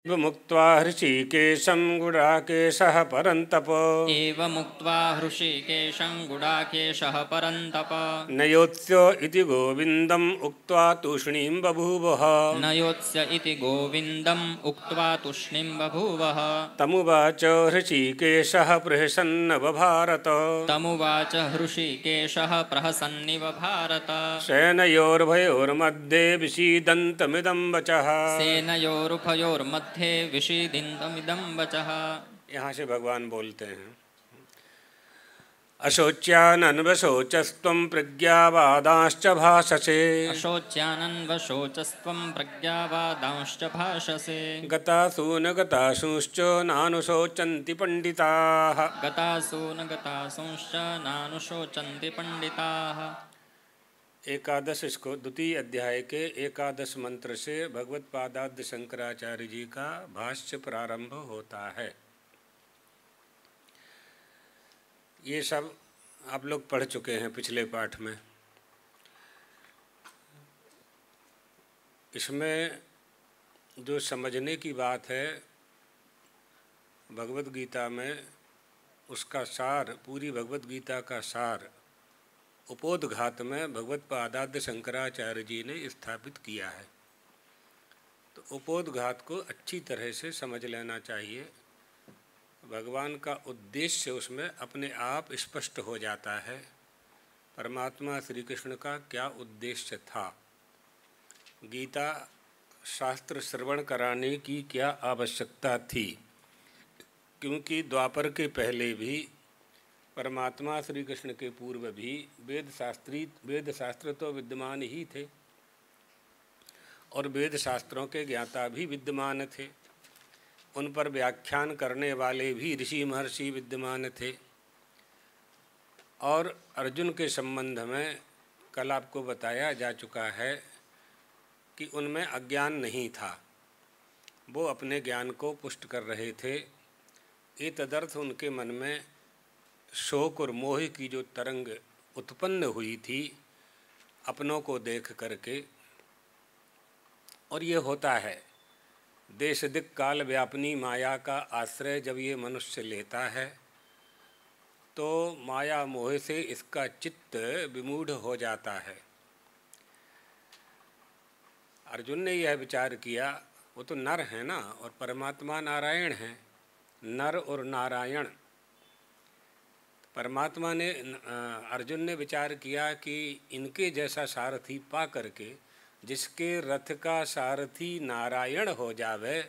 मुक्त्वा हृषीकेशं गुडाकेशः परन्तप एवमुक्त्वा हृषीकेशं गुडाकेशः परन्तप न योत्स्य इति गोविन्दम् उक्त्वा तूष्णीं बभूवः न योत्स्य इति गोविन्दम् उक्त्वा तूष्णीं बभूवः तमुवाच हृषीकेशः प्रहसन्नव भारत तमुवाच हृषीकेशः प्रहसन्निव भारत सेनयोर्भयोर्मध्ये विषीदन्तमिदं वचः सेनयोरुभयोर्मध्ये विषीदिन्तमिदं वचः। यहाँ से भगवान बोलते हैं, अशोच्यानन्वशोचस्त्वं प्रज्ञावादांश्च भाषसे अशोच्यानन्वशोचस्त्वं प्रज्ञावादांश्च भाषसे गतासून गतासूंश्च नानुशोचन्ति पंडिताः गतासून गतासूंश्च नानुशोचन्ति पंडिताः। एकादश इसको द्वितीय अध्याय के एकादश मंत्र से भगवत पादाद्य शंकराचार्य जी का भाष्य प्रारंभ होता है। ये सब आप लोग पढ़ चुके हैं पिछले पाठ में। इसमें जो समझने की बात है भगवत गीता में, उसका सार, पूरी भगवत गीता का सार उपोद्घात में भगवत पादाद्य शंकराचार्य जी ने स्थापित किया है। तो उपोद्घात को अच्छी तरह से समझ लेना चाहिए। भगवान का उद्देश्य उसमें अपने आप स्पष्ट हो जाता है। परमात्मा श्री कृष्ण का क्या उद्देश्य था, गीता शास्त्र श्रवण कराने की क्या आवश्यकता थी, क्योंकि द्वापर के पहले भी, परमात्मा श्री कृष्ण के पूर्व भी वेद शास्त्र तो विद्यमान ही थे और वेद शास्त्रों के ज्ञाता भी विद्यमान थे। उन पर व्याख्यान करने वाले भी ऋषि महर्षि विद्यमान थे। और अर्जुन के संबंध में कल आपको बताया जा चुका है कि उनमें अज्ञान नहीं था, वो अपने ज्ञान को पुष्ट कर रहे थे। ये तदर्थ उनके मन में शोक और मोह की जो तरंग उत्पन्न हुई थी अपनों को देख करके, और ये होता है देश दिक काल व्यापनी माया का आश्रय जब ये मनुष्य लेता है तो माया मोह से इसका चित्त विमूढ़ हो जाता है। अर्जुन ने यह विचार किया, वो तो नर है ना, और परमात्मा नारायण है। नर और नारायण, परमात्मा ने, अर्जुन ने विचार किया कि इनके जैसा सारथी पा करके, जिसके रथ का सारथी नारायण हो जावे,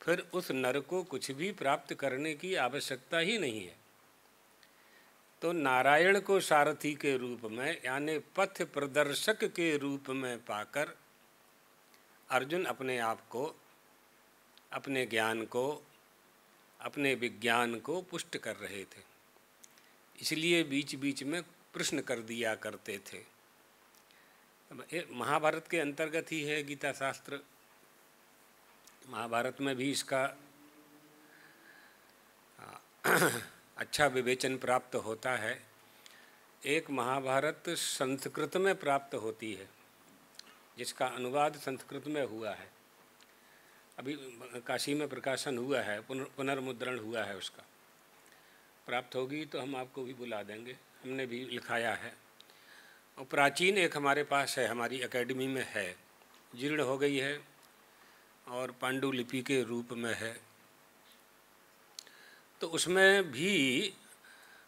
फिर उस नर को कुछ भी प्राप्त करने की आवश्यकता ही नहीं है। तो नारायण को सारथी के रूप में, यानी पथ प्रदर्शक के रूप में पाकर अर्जुन अपने आप को, अपने ज्ञान को, अपने विज्ञान को पुष्ट कर रहे थे। इसलिए बीच बीच में प्रश्न कर दिया करते थे। महाभारत के अंतर्गत ही है गीता शास्त्र। महाभारत में भी इसका अच्छा विवेचन प्राप्त होता है। एक महाभारत संस्कृत में प्राप्त होती है, जिसका अनुवाद संस्कृत में हुआ है। अभी काशी में प्रकाशन हुआ है, पुनर्मुद्रण हुआ है, उसका प्राप्त होगी तो हम आपको भी बुला देंगे। हमने भी लिखाया है। और प्राचीन एक हमारे पास है, हमारी एकेडमी में है, जीर्ण हो गई है और पांडुलिपि के रूप में है। तो उसमें भी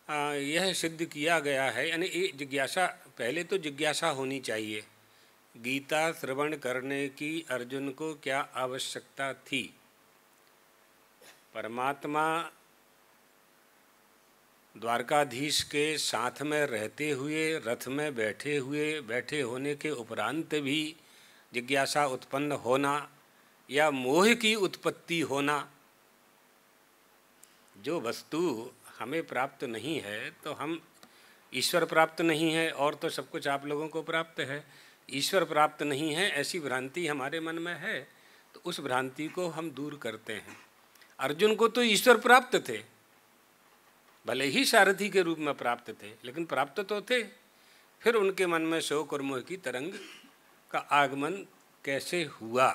यह सिद्ध किया गया है, यानी ये जिज्ञासा, पहले तो जिज्ञासा होनी चाहिए। गीता श्रवण करने की अर्जुन को क्या आवश्यकता थी? परमात्मा द्वारकाधीश के साथ में रहते हुए, रथ में बैठे होने के उपरांत भी जिज्ञासा उत्पन्न होना या मोह की उत्पत्ति होना। जो वस्तु हमें प्राप्त नहीं है, तो हम, ईश्वर प्राप्त नहीं है और तो सब कुछ आप लोगों को प्राप्त है, ईश्वर प्राप्त नहीं है, ऐसी भ्रांति हमारे मन में है। तो उस भ्रांति को हम दूर करते हैं। अर्जुन को तो ईश्वर प्राप्त थे, भले ही सारथी के रूप में प्राप्त थे, लेकिन प्राप्त तो थे। फिर उनके मन में शोक और मोह की तरंग का आगमन कैसे हुआ,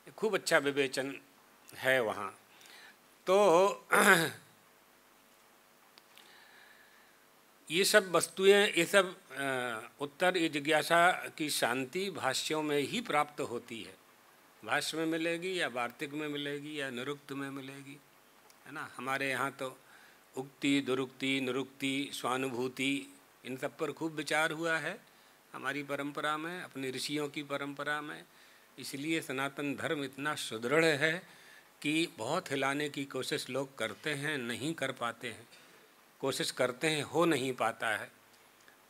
खूब अच्छा विवेचन है वहाँ। तो ये सब वस्तुएं, ये सब उत्तर, ये जिज्ञासा की शांति भाष्यों में ही प्राप्त होती है। भाष्य में मिलेगी या वार्तिक में मिलेगी या निरुक्त में मिलेगी, है ना। हमारे यहाँ तो उक्ति, दुरुक्ति, निरुक्ति, स्वानुभूति, इन सब पर खूब विचार हुआ है हमारी परंपरा में, अपनी ऋषियों की परंपरा में। इसलिए सनातन धर्म इतना सुदृढ़ है कि बहुत हिलाने की कोशिश लोग करते हैं, नहीं कर पाते हैं। कोशिश करते हैं, हो नहीं पाता है।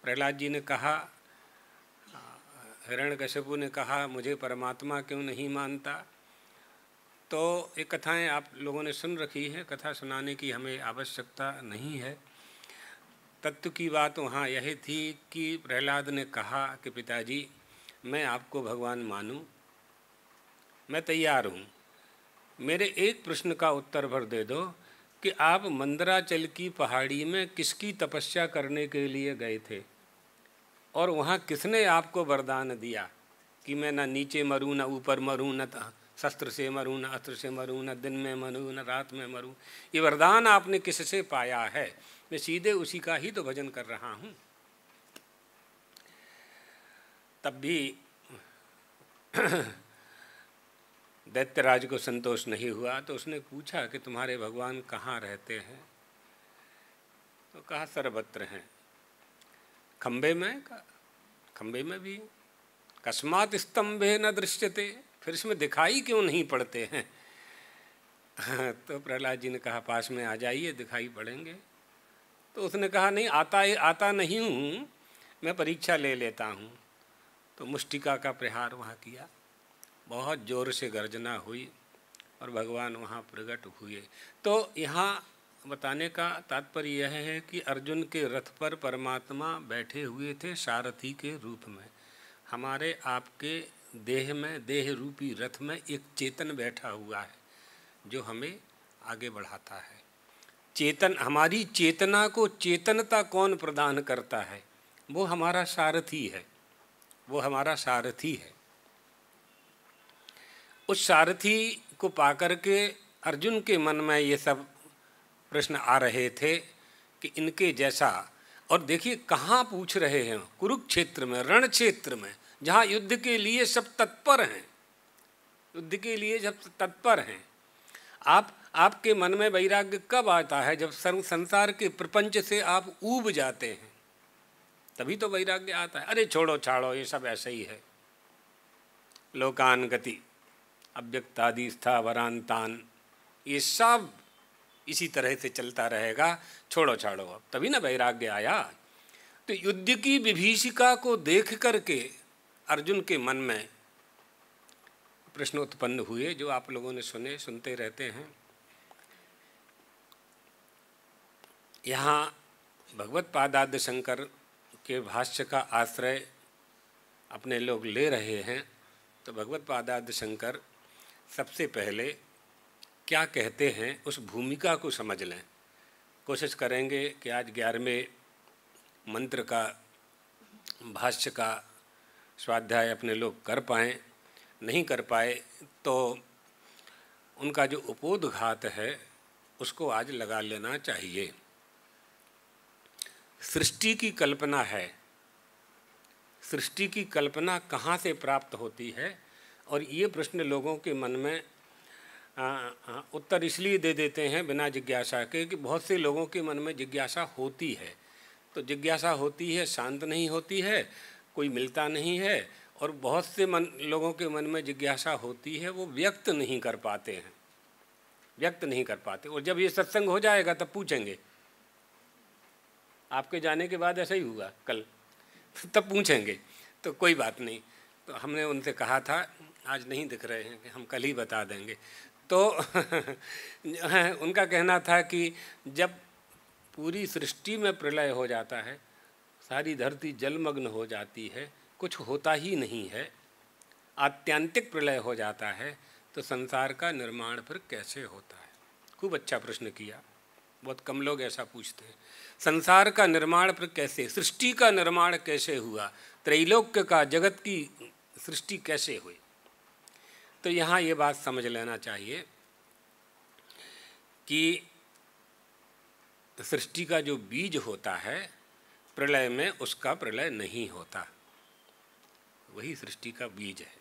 प्रहलाद जी ने कहा, हिरण्यकशिपु ने कहा, मुझे परमात्मा क्यों नहीं मानता। तो ये कथाएं आप लोगों ने सुन रखी हैं, कथा सुनाने की हमें आवश्यकता नहीं है। तत्व की बात वहाँ यही थी कि प्रहलाद ने कहा कि पिताजी, मैं आपको भगवान मानूं, मैं तैयार हूँ, मेरे एक प्रश्न का उत्तर भर दे दो कि आप मंदराचल की पहाड़ी में किसकी तपस्या करने के लिए गए थे, और वहाँ किसने आपको वरदान दिया कि मैं न नीचे मरूँ, न ऊपर मरूँ, न शस्त्र से मरूँ, न अस्त्र से मरूँ, न दिन में मरूँ, न रात में मरूँ। ये वरदान आपने किससे पाया है? मैं सीधे उसी का ही तो भजन कर रहा हूँ। तब भी दैत्यराज को संतोष नहीं हुआ, तो उसने पूछा कि तुम्हारे भगवान कहाँ रहते हैं? तो कहा सर्वत्र हैं। खंबे में? खंबे में भी। कस्मात स्तंभे न दृश्यते, फिर इसमें दिखाई क्यों नहीं पड़ते हैं? तो प्रहलाद जी ने कहा, पास में आ जाइए, दिखाई पड़ेंगे। तो उसने कहा, नहीं, आता नहीं हूँ, मैं परीक्षा ले लेता हूँ। तो मुष्टिका का प्रहार वहाँ किया, बहुत जोर से गर्जना हुई और भगवान वहाँ प्रकट हुए। तो यहाँ बताने का तात्पर्य यह है कि अर्जुन के रथ पर परमात्मा बैठे हुए थे सारथी के रूप में। हमारे आपके देह में, देह रूपी रथ में एक चेतन बैठा हुआ है जो हमें आगे बढ़ाता है। चेतन, हमारी चेतना को चेतनता कौन प्रदान करता है? वो हमारा सारथी है, वो हमारा सारथी है। उस सारथी को पाकर के अर्जुन के मन में ये सब प्रश्न आ रहे थे कि इनके जैसा। और देखिए कहाँ पूछ रहे हैं, कुरुक्षेत्र में, रण क्षेत्र में, जहाँ युद्ध के लिए सब तत्पर हैं, युद्ध के लिए जब तत्पर हैं। आपके मन में वैराग्य कब आता है? जब संसार के प्रपंच से आप ऊब जाते हैं, तभी तो वैराग्य आता है। अरे छोड़ो छाड़ो, ये सब ऐसे ही है, लोकान गति अव्यक्तादि स्थावरांतान, ये सब इसी तरह से चलता रहेगा, छोड़ो छाड़ो अब, तभी ना वैराग्य आया। तो युद्ध की विभीषिका को देख करके अर्जुन के मन में प्रश्न उत्पन्न हुए, जो आप लोगों ने सुनते रहते हैं। यहाँ भगवत पादाद्य शंकर के भाष्य का आश्रय अपने लोग ले रहे हैं। तो भगवत पादाद्य शंकर सबसे पहले क्या कहते हैं, उस भूमिका को समझ लें। कोशिश करेंगे कि आज 11वें मंत्र का भाष्य का स्वाध्याय अपने लोग कर पाएँ। नहीं कर पाए तो उनका जो उपोद्घात है उसको आज लगा लेना चाहिए। सृष्टि की कल्पना है, सृष्टि की कल्पना कहाँ से प्राप्त होती है? और ये प्रश्न लोगों के मन में उत्तर इसलिए दे देते हैं बिना जिज्ञासा के कि बहुत से लोगों के मन में जिज्ञासा होती है। तो जिज्ञासा होती है, शांत नहीं होती है, कोई मिलता नहीं है। और बहुत से लोगों के मन में जिज्ञासा होती है, वो व्यक्त नहीं कर पाते हैं, व्यक्त नहीं कर पाते। और जब ये सत्संग हो जाएगा तब पूछेंगे। आपके जाने के बाद ऐसा ही हुआ कल, तब पूछेंगे। तो कोई बात नहीं। तो हमने उनसे कहा था, आज नहीं दिख रहे हैं, कि हम कल ही बता देंगे। तो उनका कहना था कि जब पूरी सृष्टि में प्रलय हो जाता है, सारी धरती जलमग्न हो जाती है, कुछ होता ही नहीं है, आत्यंतिक प्रलय हो जाता है, तो संसार का निर्माण फिर कैसे होता है? खूब अच्छा प्रश्न किया, बहुत कम लोग ऐसा पूछते हैं। संसार का निर्माण फिर कैसे, सृष्टि का निर्माण कैसे हुआ, त्रैलोक्य का, जगत की सृष्टि कैसे हुई? तो यहाँ ये बात समझ लेना चाहिए कि सृष्टि का जो बीज होता है प्रलय में, उसका प्रलय नहीं होता, वही सृष्टि का बीज है।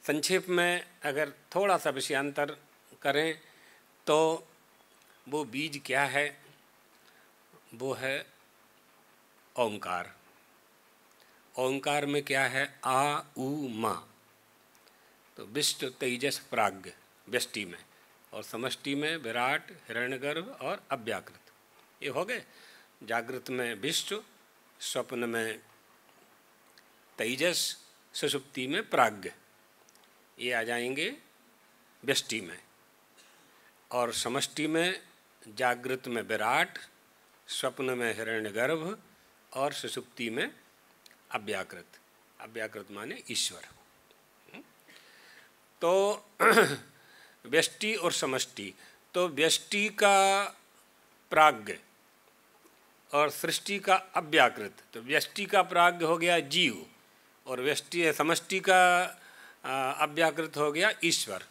संक्षेप में अगर थोड़ा सा विषयांतर करें तो वो बीज क्या है? वो है ओंकार। ओंकार में क्या है? आ उ मा। तो विष्णु तेजस प्राज्ञ व्यष्टि में, और समष्टि में विराट, हिरण्यगर्भ और अव्याकृत। ये हो गए। जागृत में विष्णु, स्वप्न में तेजस, सुषुप्ति में प्राज्ञ, ये आ जाएंगे व्यष्टि में। और समष्टि में जागृत में विराट, स्वप्न में हिरण्यगर्भ और सुषुप्ति में अव्याकृत। अव्याकृत माने ईश्वर। तो व्यष्टि और समष्टि, तो व्यष्टि का प्राज्ञ और सृष्टि का अव्याकृत। तो व्यष्टि का प्राज्ञ हो गया जीव और व्यष्टि समष्टि का अव्याकृत हो गया ईश्वर।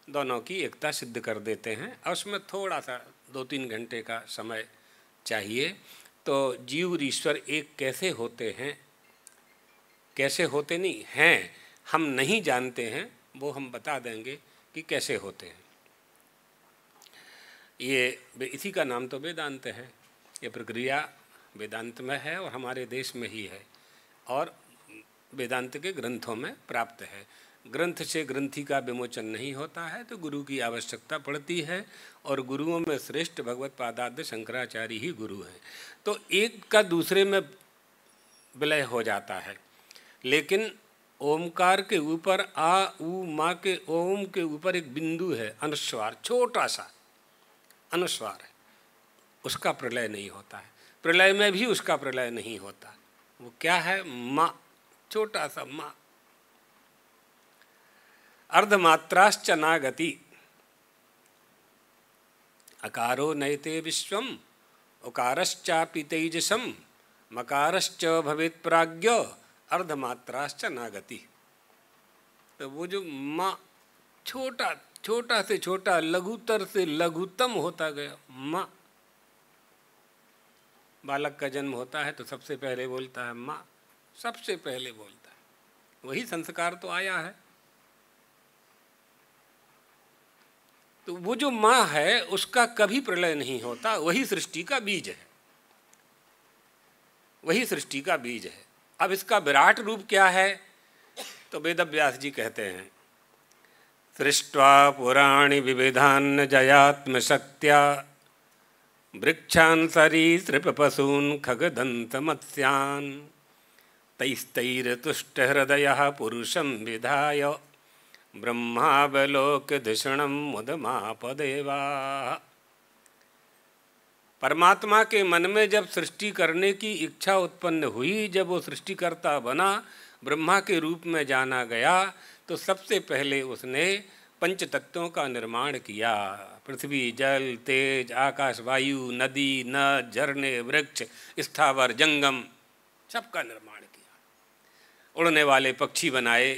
दोनों की एकता सिद्ध कर देते हैं और उसमें थोड़ा सा 2-3 घंटे का समय चाहिए। तो जीव और ईश्वर एक कैसे होते हैं, कैसे होते नहीं हैं, हम नहीं जानते हैं, वो हम बता देंगे कि कैसे होते हैं। ये इसी का नाम तो वेदांत है। ये प्रक्रिया वेदांत में है और हमारे देश में ही है और वेदांत के ग्रंथों में प्राप्त है। ग्रंथ से ग्रंथि का विमोचन नहीं होता है, तो गुरु की आवश्यकता पड़ती है और गुरुओं में श्रेष्ठ भगवत पादाद्य शंकराचार्य ही गुरु हैं। तो एक का दूसरे में विलय हो जाता है, लेकिन ओमकार के ऊपर आ उ मा के ओम के ऊपर एक बिंदु है, अनुस्वार, छोटा सा अनुस्वार है, उसका प्रलय नहीं होता है। प्रलय में भी उसका प्रलय नहीं होता। वो क्या है? मा, छोटा सा मा। अर्धमात्राश्च नागति, अकारो नयते विश्वम, उकारश्चापि तेजसम, मकारश्च भवेत् प्राज्ञो, अर्धमात्राश्च नागति। तो वो जो माँ छोटा छोटा से छोटा, लघुतर से लघुतम होता गया। माँ, बालक का जन्म होता है तो सबसे पहले बोलता है माँ, सबसे पहले बोलता है। वही संस्कार तो आया है। तो वो जो माँ है उसका कभी प्रलय नहीं होता, वही सृष्टि का बीज है, वही सृष्टि का बीज है। अब इसका विराट रूप क्या है? तो वेदव्यास जी कहते हैं, सृष्ट्वा पुराणि विविधान् जयात्मशक्त्या, वृक्षान् सरीसृपपशून् खगदन्तमत्स्यान्, तैस्तैर्तुष्टहृदयः पुरुषं विधाय, ब्रह्मावलोक्यधिषणं मुदमापदेवा। परमात्मा के मन में जब सृष्टि करने की इच्छा उत्पन्न हुई, जब वो सृष्टिकर्ता बना, ब्रह्मा के रूप में जाना गया, तो सबसे पहले उसने पंच तत्वों का निर्माण किया। पृथ्वी, जल, तेज, आकाश, वायु, नदी, नद, झरने, वृक्ष, स्थावर, जंगम, सबका निर्माण किया। उड़ने वाले पक्षी बनाए,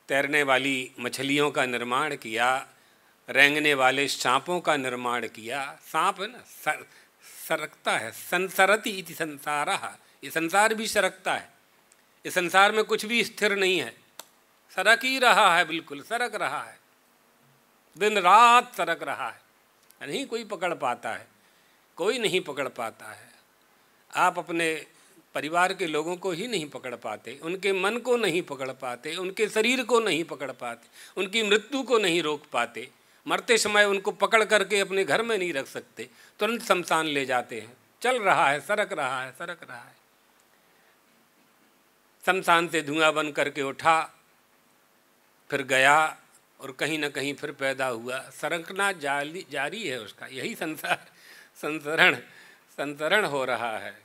तैरने वाली मछलियों का निर्माण किया, रेंगने वाले सांपों का निर्माण किया। सांप है ना, सरकता है, संसरति इति संसारः, ये संसार भी सरकता है। इस संसार में कुछ भी स्थिर नहीं है, सरक ही रहा है, बिल्कुल सरक रहा है, दिन रात सरक रहा है। नहीं कोई पकड़ पाता है, कोई नहीं पकड़ पाता है। आप अपने परिवार के लोगों को ही नहीं पकड़ पाते, उनके मन को नहीं पकड़ पाते, उनके शरीर को नहीं पकड़ पाते, उनकी मृत्यु को नहीं रोक पाते। मरते समय उनको पकड़ करके अपने घर में नहीं रख सकते, तुरंत शमशान ले जाते हैं। चल रहा है, सरक रहा है, सरक रहा है। शमशान से धुआं बन करके उठा, फिर गया और कहीं ना कहीं फिर पैदा हुआ। सरकना जारी है उसका। यही संसार संसरण हो रहा है।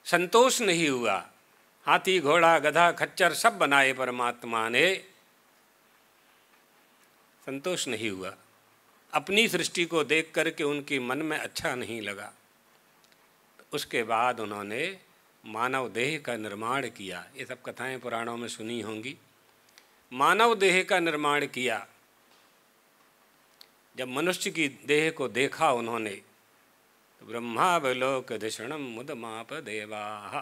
संतोष नहीं हुआ। हाथी, घोड़ा, गधा, खच्चर सब बनाए परमात्मा ने, संतोष नहीं हुआ। अपनी सृष्टि को देख करके उनके मन में अच्छा नहीं लगा। उसके बाद उन्होंने मानव देह का निर्माण किया। ये सब कथाएं पुराणों में सुनी होंगी। मानव देह का निर्माण किया। जब मनुष्य की देह को देखा उन्होंने तो ब्रह्मावलोकधिषणम मुदमाप देवाः,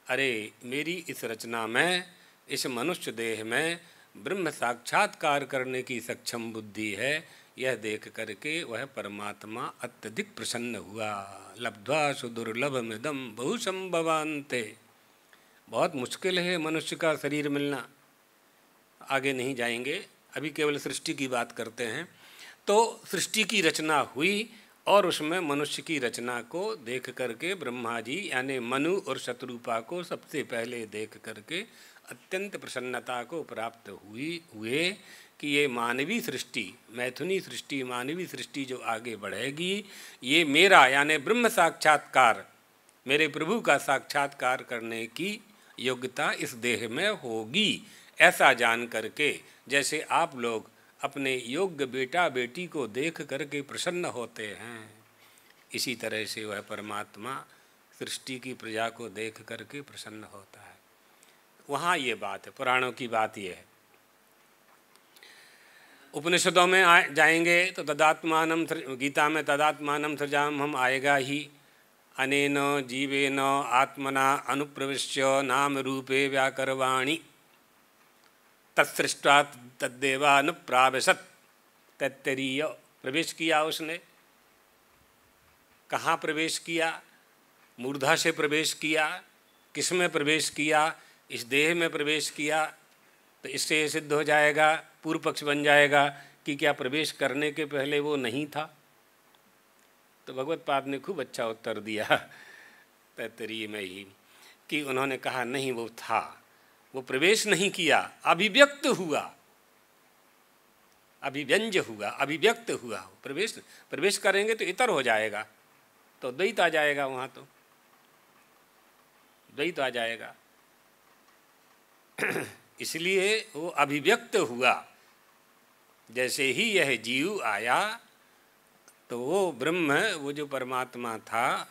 अरे मेरी इस रचना में, इस मनुष्य देह में ब्रह्म साक्षात्कार करने की सक्षम बुद्धि है, यह देख करके वह परमात्मा अत्यधिक प्रसन्न हुआ। लब्ध्वा सुदुर्लभमिदं बहुसंभवान्ते, बहुत मुश्किल है मनुष्य का शरीर मिलना। आगे नहीं जाएंगे, अभी केवल सृष्टि की बात करते हैं। तो सृष्टि की रचना हुई और उसमें मनुष्य की रचना को देख करके ब्रह्मा जी यानी मनु और शत्रुपा को सबसे पहले देख करके अत्यंत प्रसन्नता को प्राप्त हुए कि ये मानवी सृष्टि, मैथुनी सृष्टि, मानवी सृष्टि जो आगे बढ़ेगी, ये मेरा यानी ब्रह्म साक्षात्कार, मेरे प्रभु का साक्षात्कार करने की योग्यता इस देह में होगी। ऐसा जान करके जैसे आप लोग अपने योग्य बेटा बेटी को देख करके प्रसन्न होते हैं, इसी तरह से वह परमात्मा सृष्टि की प्रजा को देख करके प्रसन्न होता है। वहाँ ये बात है, पुराणों की बात ये है। उपनिषदों में जाएंगे तो तदात्मानम, गीता में तदात्मानम सृजाम हम आएगा ही। अनेन जीवेन आत्मना अनुप्रविश्य नाम रूपे व्याकरवाणी तत्सृष्टा तद्देवानुप्राविशत। तैत्तरीय प्रवेश किया उसने। कहाँ प्रवेश किया? मूर्धा से प्रवेश किया। किस में प्रवेश किया? इस देह में प्रवेश किया। तो इससे ये सिद्ध हो जाएगा, पूर्व पक्ष बन जाएगा कि क्या प्रवेश करने के पहले वो नहीं था? तो भगवत पाद ने खूब अच्छा उत्तर दिया तैत्तरीय में ही, कि उन्होंने कहा नहीं, वो था, वो प्रवेश नहीं किया, अभिव्यक्त हुआ, अभिव्यंज हुआ, अभिव्यक्त हुआ। प्रवेश करेंगे तो इतर हो जाएगा, तो द्वैत आ जाएगा, वहाँ तो द्वैत आ जाएगा। इसलिए वो अभिव्यक्त हुआ। जैसे ही यह जीव आया तो वो ब्रह्म, वो जो परमात्मा था,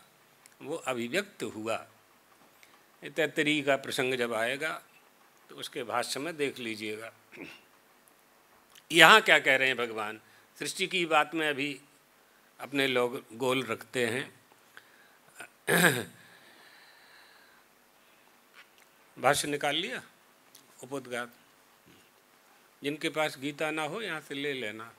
वो अभिव्यक्त हुआ। तैत्तरीय का प्रसंग जब आएगा तो उसके भाष्य में देख लीजिएगा। यहाँ क्या कह रहे हैं भगवान? सृष्टि की बात में अभी अपने लोग गोल रखते हैं। भाष्य निकाल लिया उपोद्घात? जिनके पास गीता ना हो यहाँ से ले लेना।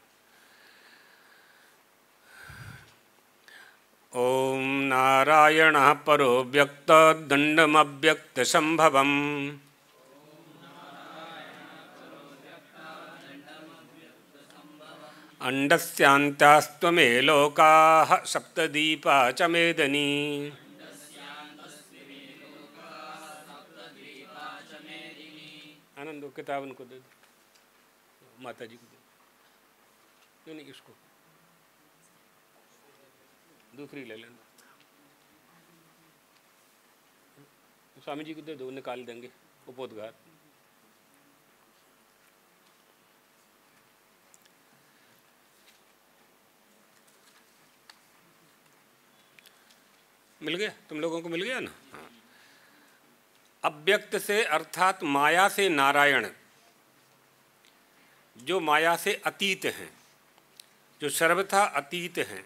ओम नारायणः परो व्यक्त दंडमव्यक्त संभवम् अंडस्यांतास्त्वमे लोकाः सप्तदीपा च मेदनी। आनंद किताब उनको दे दो, माता जी को दे। नहीं, इसको दूसरी ले लेना। स्वामी जी को दे दो, निकाल देंगे उपोद्घात। मिल गया? तुम लोगों को मिल गया ना? हाँ। अव्यक्त से अर्थात माया से नारायण, जो माया से अतीत हैं, जो सर्वथा अतीत हैं।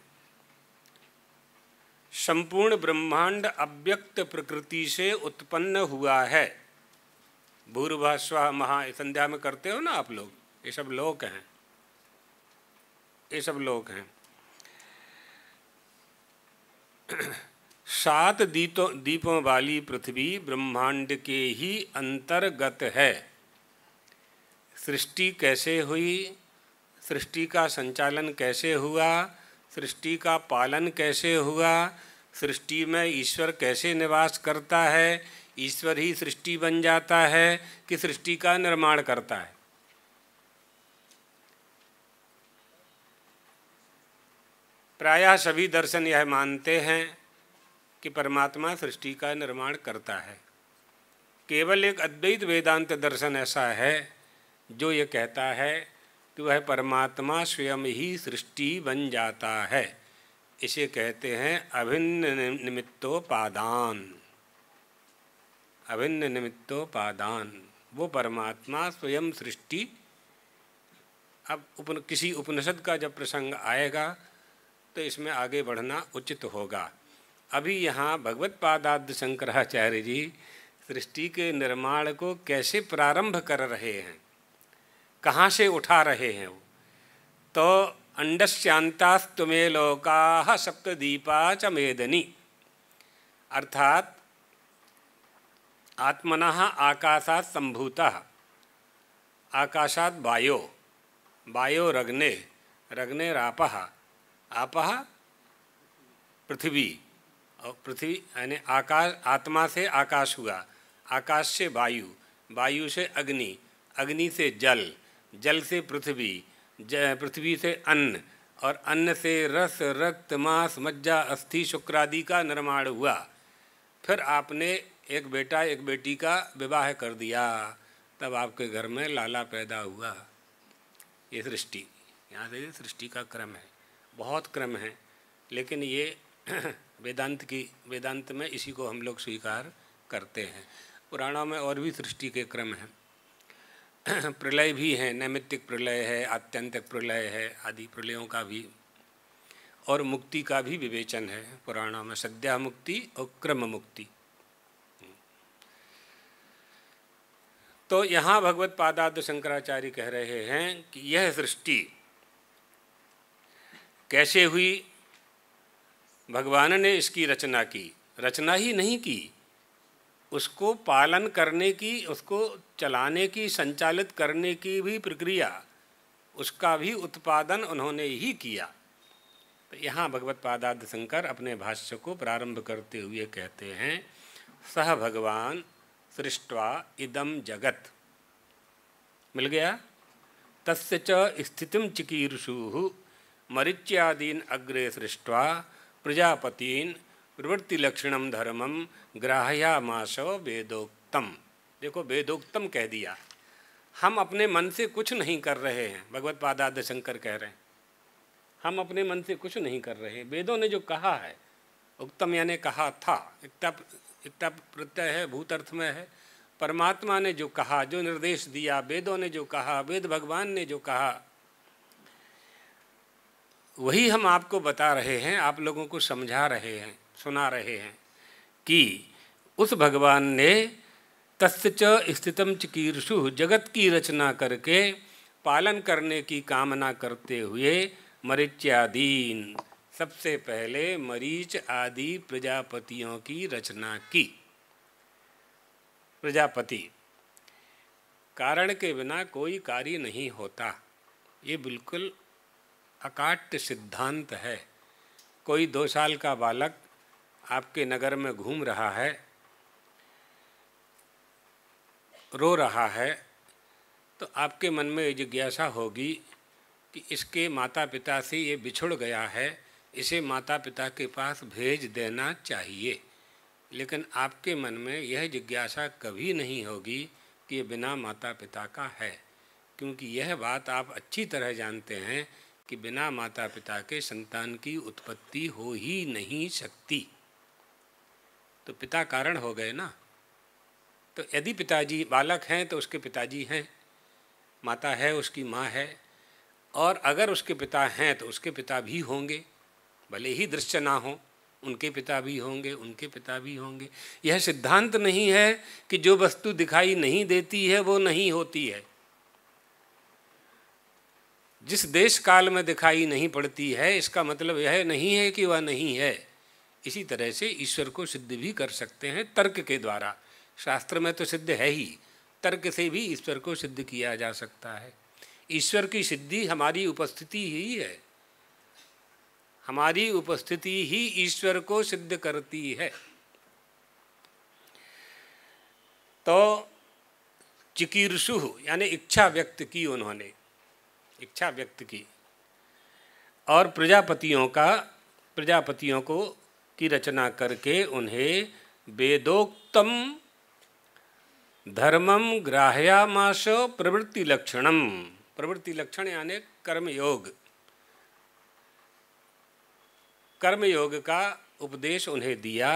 संपूर्ण ब्रह्मांड अव्यक्त प्रकृति से उत्पन्न हुआ है। भूर्भुवः स्वः महा संध्या में करते हो ना आप लोग, ये सब लोक हैं, ये सब लोक हैं। 7 दीपों वाली पृथ्वी ब्रह्मांड के ही अंतर्गत है। सृष्टि कैसे हुई, सृष्टि का संचालन कैसे हुआ, सृष्टि का पालन कैसे हुआ, सृष्टि में ईश्वर कैसे निवास करता है, ईश्वर ही सृष्टि बन जाता है कि सृष्टि का निर्माण करता है। प्रायः सभी दर्शन यह मानते हैं कि परमात्मा सृष्टि का निर्माण करता है। केवल एक अद्वैत वेदांत दर्शन ऐसा है जो ये कहता है कि वह परमात्मा स्वयं ही सृष्टि बन जाता है। इसे कहते हैं अभिन्न निमित्तोपादान। अभिन्न निमित्तोपादान, वो परमात्मा स्वयं सृष्टि। अब किसी उपनिषद का जब प्रसंग आएगा तो इसमें आगे बढ़ना उचित होगा। अभी यहाँ भगवत पादाद्य शंकराचार्य जी सृष्टि के निर्माण को कैसे प्रारंभ कर रहे हैं, कहाँ से उठा रहे हैं वो। तो अंडस्यांतास्तुमे लोकाः सप्तदीपा च मेदनी, अर्थात आत्मनः आकाशात् संभूतः, आकाशात् वायो, वायोरग्ने, रग्नेरापः, आपः पृथ्वी, और पृथ्वी यानी आकाश, आत्मा से आकाश हुआ, आकाश से वायु, वायु से अग्नि, अग्नि से जल, जल से पृथ्वी, पृथ्वी से अन्न, और अन्न से रस, रक्त, मांस, मज्जा, अस्थि, शुक्रादि का निर्माण हुआ। फिर आपने एक बेटा एक बेटी का विवाह कर दिया, तब आपके घर में लाला पैदा हुआ। ये सृष्टि, यहाँ से सृष्टि का क्रम है, बहुत क्रम है, लेकिन ये वेदांत में इसी को हम लोग स्वीकार करते हैं। पुराणों में और भी सृष्टि के क्रम हैं, प्रलय भी है, नैमित्तिक प्रलय है, आत्यंतिक प्रलय है, आदि प्रलयों का भी, और मुक्ति का भी विवेचन है पुराणों में, सद्या मुक्ति और क्रम मुक्ति। तो यहाँ भगवत पादाद्य शंकराचार्य कह रहे हैं कि यह सृष्टि कैसे हुई, भगवान ने इसकी रचना की, रचना ही नहीं की, उसको पालन करने की, उसको चलाने की, संचालित करने की भी प्रक्रिया, उसका भी उत्पादन उन्होंने ही किया। तो यहाँ भगवत पादाद्य शंकर अपने भाष्य को प्रारंभ करते हुए कहते हैं, सह भगवान सृष्ट्वा इदम जगत, मिल गया, तस्य च स्थितिम चिकीर्षुः मरीच्यादीन अग्रे सृष्ट्वा प्रजापतीन प्रवृत्तिलक्षणम धर्मम ग्राह्यामास वेदोक्तम। देखो, वेदोक्तम कह दिया, हम अपने मन से कुछ नहीं कर रहे हैं। भगवत पादाद्य शंकर कह रहे हैं हम अपने मन से कुछ नहीं कर रहे, वेदों ने जो कहा है, उक्तम यानी कहा था, इक्ता प्रत्यय है, भूत अर्थ में है। परमात्मा ने जो कहा, जो निर्देश दिया, वेदों ने जो कहा, वेद भगवान ने जो कहा, वही हम आपको बता रहे हैं, आप लोगों को समझा रहे हैं, सुना रहे हैं कि उस भगवान ने तस्य च स्थितम चिकीर्षु, जगत की रचना करके पालन करने की कामना करते हुए मरीच्यादीन, सबसे पहले मरीच आदि प्रजापतियों की रचना की। प्रजापति, कारण के बिना कोई कार्य नहीं होता, ये बिल्कुल अकाट्य सिद्धांत है। कोई 2 साल का बालक आपके नगर में घूम रहा है, रो रहा है, तो आपके मन में जिज्ञासा होगी कि इसके माता पिता से ये बिछुड़ गया है, इसे माता पिता के पास भेज देना चाहिए। लेकिन आपके मन में यह जिज्ञासा कभी नहीं होगी कि ये बिना माता पिता का है, क्योंकि यह बात आप अच्छी तरह जानते हैं कि बिना माता पिता के संतान की उत्पत्ति हो ही नहीं सकती। तो पिता कारण हो गए ना। तो यदि पिताजी बालक हैं तो उसके पिताजी हैं, माता है उसकी माँ है, और अगर उसके पिता हैं तो उसके पिता भी होंगे, भले ही दृश्य ना हो, उनके पिता भी होंगे, उनके पिता भी होंगे। यह सिद्धांत नहीं है कि जो वस्तु दिखाई नहीं देती है वो नहीं होती है। जिस देश काल में दिखाई नहीं पड़ती है, इसका मतलब यह नहीं है कि वह नहीं है। इसी तरह से ईश्वर को सिद्ध भी कर सकते हैं तर्क के द्वारा। शास्त्र में तो सिद्ध है ही, तर्क से भी ईश्वर को सिद्ध किया जा सकता है। ईश्वर की सिद्धि हमारी उपस्थिति ही है, हमारी उपस्थिति ही ईश्वर को सिद्ध करती है। तो चिकीर्षु यानी इच्छा व्यक्त की, उन्होंने इच्छा व्यक्त की, और प्रजापतियों को की रचना करके उन्हें वेदोक्तम धर्मम ग्राह्यामास प्रवृत्ति लक्षणम, प्रवृत्ति लक्षण यानी कर्मयोग, कर्मयोग का उपदेश उन्हें दिया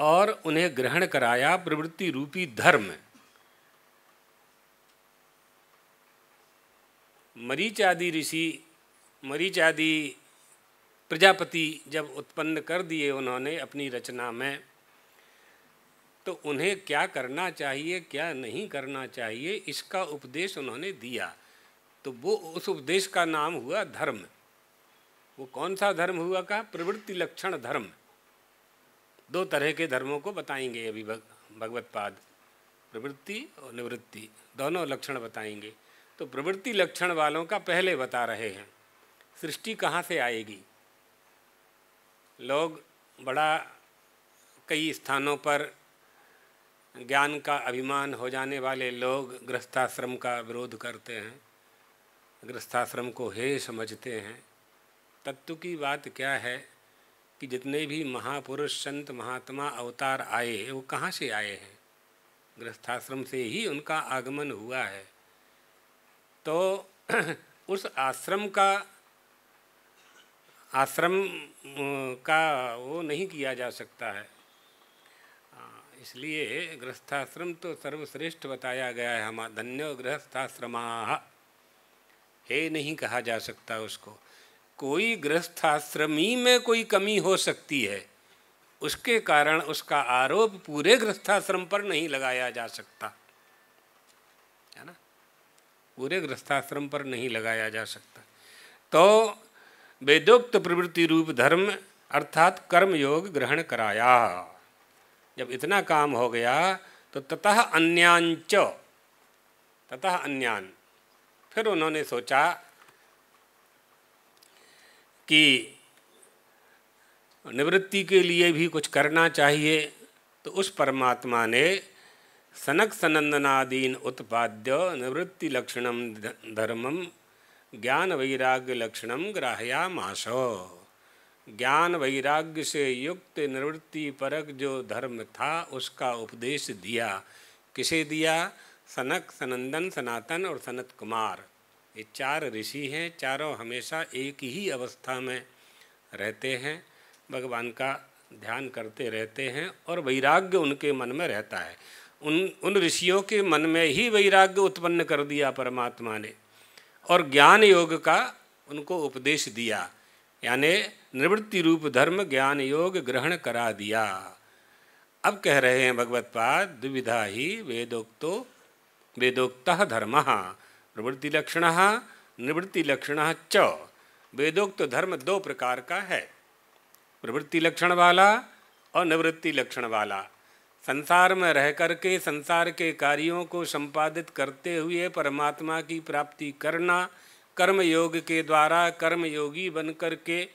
और उन्हें ग्रहण कराया प्रवृत्ति रूपी धर्म। मरीच आदि ऋषि, मरीच आदि प्रजापति जब उत्पन्न कर दिए उन्होंने अपनी रचना में, तो उन्हें क्या करना चाहिए क्या नहीं करना चाहिए इसका उपदेश उन्होंने दिया। तो वो उस उपदेश का नाम हुआ धर्म। वो कौन सा धर्म हुआ? का प्रवृत्ति लक्षण धर्म। दो तरह के धर्मों को बताएंगे अभी भगवत पाद, प्रवृत्ति और निवृत्ति, दोनों लक्षण बताएंगे। तो प्रवृत्ति लक्षण वालों का पहले बता रहे हैं। सृष्टि कहाँ से आएगी? लोग बड़ा कई स्थानों पर ज्ञान का अभिमान हो जाने वाले लोग गृहस्थाश्रम का विरोध करते हैं, गृहस्थाश्रम को हे समझते हैं। तत्व की बात क्या है कि जितने भी महापुरुष संत महात्मा अवतार आए वो कहाँ से आए हैं? गृहस्थाश्रम से ही उनका आगमन हुआ है। तो उस आश्रम का वो नहीं किया जा सकता है। इसलिए गृहस्थाश्रम तो सर्वश्रेष्ठ बताया गया है। हम धन्यो गृहस्थाश्रमाः, हे नहीं कहा जा सकता उसको। कोई गृहस्थाश्रमी में कोई कमी हो सकती है, उसके कारण उसका आरोप पूरे गृहस्थाश्रम पर नहीं लगाया जा सकता है ना, पूरे गृहस्थाश्रम पर नहीं लगाया जा सकता। तो वेदोक्त प्रवृत्ति रूप धर्म अर्थात कर्म योग ग्रहण कराया। जब इतना काम हो गया तो ततः अन्यांच, ततः अन्यान, फिर उन्होंने सोचा कि निवृत्ति के लिए भी कुछ करना चाहिए। तो उस परमात्मा ने सनक सनंदनादीन उत्पाद्य निवृत्ति लक्षणम धर्मम ज्ञान वैराग्य लक्षणम ग्राह्यामास। ज्ञान वैराग्य से युक्त निवृत्ति परक जो धर्म था उसका उपदेश दिया। किसे दिया? सनक, सनंदन, सनातन और सनत कुमार, ये चार ऋषि हैं। चारों हमेशा एक ही अवस्था में रहते हैं, भगवान का ध्यान करते रहते हैं और वैराग्य उनके मन में रहता है। उन ऋषियों के मन में ही वैराग्य उत्पन्न कर दिया परमात्मा ने और ज्ञान योग का उनको उपदेश दिया, यानी निवृत्ति रूप धर्म ज्ञान योग ग्रहण करा दिया। अब कह रहे हैं भगवत पाद, द्विविधा ही वेदोक्तः धर्मः प्रवृत्ति लक्षणः निवृत्ति लक्षणः च। वेदोक्त धर्म दो प्रकार का है, प्रवृत्ति लक्षण वाला और निवृत्ति लक्षण वाला। संसार में रह करके संसार के कार्यों को संपादित करते हुए परमात्मा की प्राप्ति करना, कर्म योग के द्वारा कर्मयोगी बन करके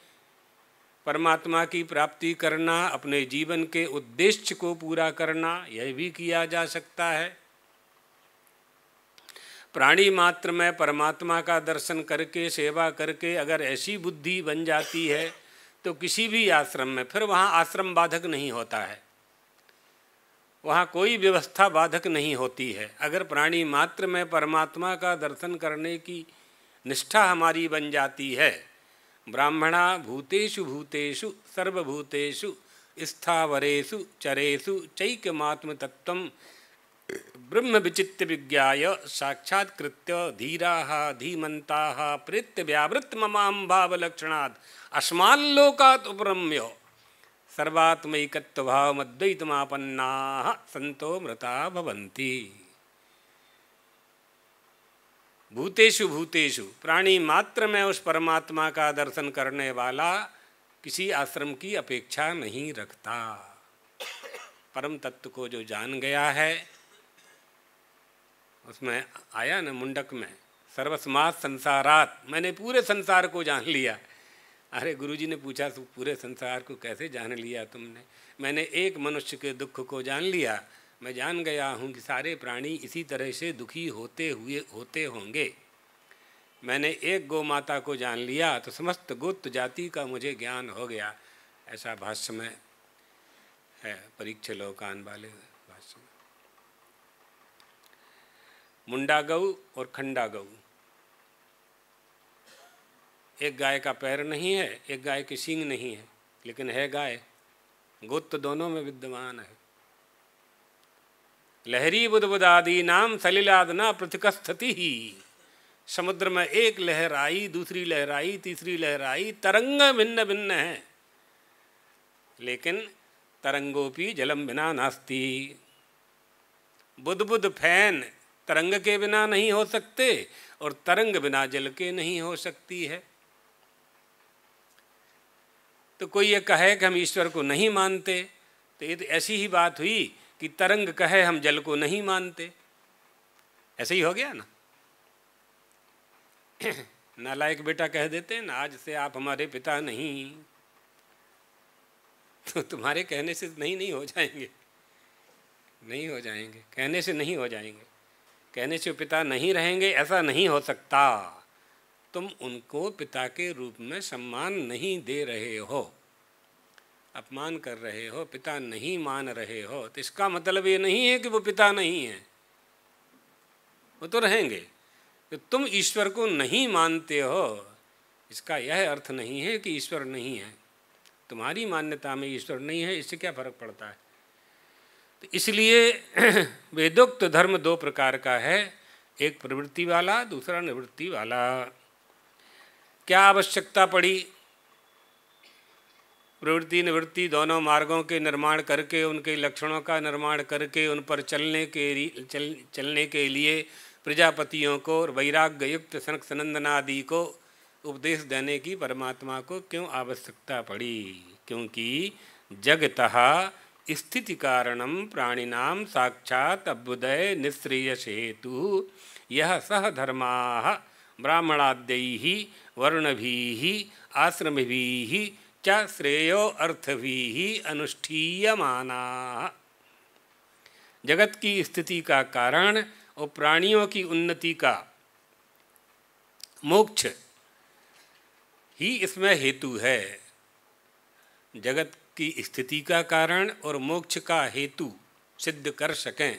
परमात्मा की प्राप्ति करना, अपने जीवन के उद्देश्य को पूरा करना, यह भी किया जा सकता है। प्राणी मात्र में परमात्मा का दर्शन करके सेवा करके अगर ऐसी बुद्धि बन जाती है तो किसी भी आश्रम में फिर वहाँ आश्रम बाधक नहीं होता है, वहाँ कोई व्यवस्था बाधक नहीं होती है। अगर प्राणी मात्र में परमात्मा का दर्शन करने की निष्ठा हमारी बन जाती है, ब्राह्मणा भूतेषु भूतेषु सर्वभूतेषु स्थावरेषु चरेषु चैकमात्म तत्वं ब्रह्म विचित्य विज्ञाय साक्षात्कृत्य धीराः धीमन्ताः प्रेत्य व्यावृत्त ममां भावलक्षणात् अस्माल्लोकात् उपरम्य सर्वात्मैकत्व भावमद्वैतमापन्नाः संतो मृता भवन्ति। भूतेषु भूतेषु, प्राणी मात्र में उस परमात्मा का दर्शन करने वाला किसी आश्रम की अपेक्षा नहीं रखता। परम तत्व को जो जान गया है, उसमें आया न मुंडक में, सर्वस्मात् संसारात्, मैंने पूरे संसार को जान लिया। अरे गुरुजी ने पूछा तो पूरे संसार को कैसे जान लिया तुमने? मैंने एक मनुष्य के दुख को जान लिया। मैं जान गया हूँ कि सारे प्राणी इसी तरह से दुखी होते होंगे। मैंने एक गौ माता को जान लिया तो समस्त गोत्र जाति का मुझे ज्ञान हो गया। ऐसा भाष्य में है, परीक्षा लोकान वाले भाष्य में। मुंडा गऊ और खंडा गऊ, एक गाय का पैर नहीं है, एक गाय की सींग नहीं है, लेकिन है गाय। गोत्र दोनों में विद्यमान है। लहरी बुदबुदादि नाम सलिलादना पृथकस्थिति ही। समुद्र में एक लहर आई, दूसरी लहर आई, तीसरी लहर आई, तरंग भिन्न भिन्न है, लेकिन तरंगोपि जलम बिना नास्ति। बुदबुद फैन तरंग के बिना नहीं हो सकते और तरंग बिना जल के नहीं हो सकती है। तो कोई ये कहे कि हम ईश्वर को नहीं मानते, तो ये तो ऐसी ही बात हुई कि तरंग कहे हम जल को नहीं मानते। ऐसे ही हो गया ना। नालायक बेटा कह देते हैं ना, आज से आप हमारे पिता नहीं, तो तुम्हारे कहने से नहीं हो जाएंगे, नहीं हो जाएंगे, कहने से नहीं हो जाएंगे, कहने से पिता नहीं रहेंगे, ऐसा नहीं हो सकता। तुम उनको पिता के रूप में सम्मान नहीं दे रहे हो, अपमान कर रहे हो, पिता नहीं मान रहे हो। तो इसका मतलब ये नहीं है कि वो पिता नहीं है, वो तो रहेंगे। तो तुम ईश्वर को नहीं मानते हो, इसका यह अर्थ नहीं है कि ईश्वर नहीं है। तुम्हारी मान्यता में ईश्वर नहीं है, इससे क्या फर्क पड़ता है। तो इसलिए वेदोक्त धर्म दो प्रकार का है, एक प्रवृत्ति वाला, दूसरा निवृत्ति वाला। क्या आवश्यकता पड़ी प्रवृत्ति निवृत्ति दोनों मार्गों के निर्माण करके, उनके लक्षणों का निर्माण करके, उन पर चलने के लिए प्रजापतियों को और वैराग्य युक्त सनक सनंदनादि को उपदेश देने की परमात्मा को क्यों आवश्यकता पड़ी? क्योंकि जगतः स्थिति कारणम प्राणिनाम साक्षात अभ्युदय निःश्रेयस हेतु यह सह धर्माः ब्राह्मणाद्यैः वर्णभिः आश्रमभिः च श्रेयो अर्थभिः अनुष्ठीयमानाः। जगत की स्थिति का कारण और प्राणियों की उन्नति का मोक्ष ही इसमें हेतु है। जगत की स्थिति का कारण और मोक्ष का हेतु सिद्ध कर सकें।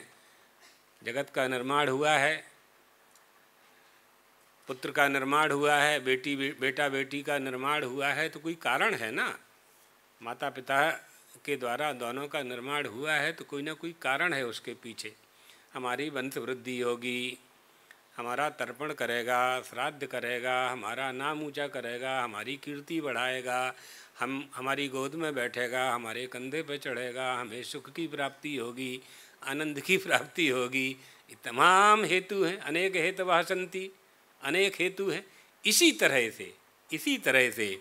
जगत का निर्माण हुआ है, पुत्र का निर्माण हुआ है, बेटा बेटी का निर्माण हुआ है, तो कोई कारण है ना। माता पिता के द्वारा दोनों का निर्माण हुआ है, तो कोई ना कोई कारण है उसके पीछे। हमारी वंश वृद्धि होगी, हमारा तर्पण करेगा, श्राद्ध करेगा, हमारा नाम ऊंचा करेगा, हमारी कीर्ति बढ़ाएगा, हमारी गोद में बैठेगा, हमारे कंधे पर चढ़ेगा, हमें सुख की प्राप्ति होगी, आनंद की प्राप्ति होगी। ये तमाम हेतु हैं, अनेक हेतवः सन्ति, अनेक हेतु हैं। इसी तरह से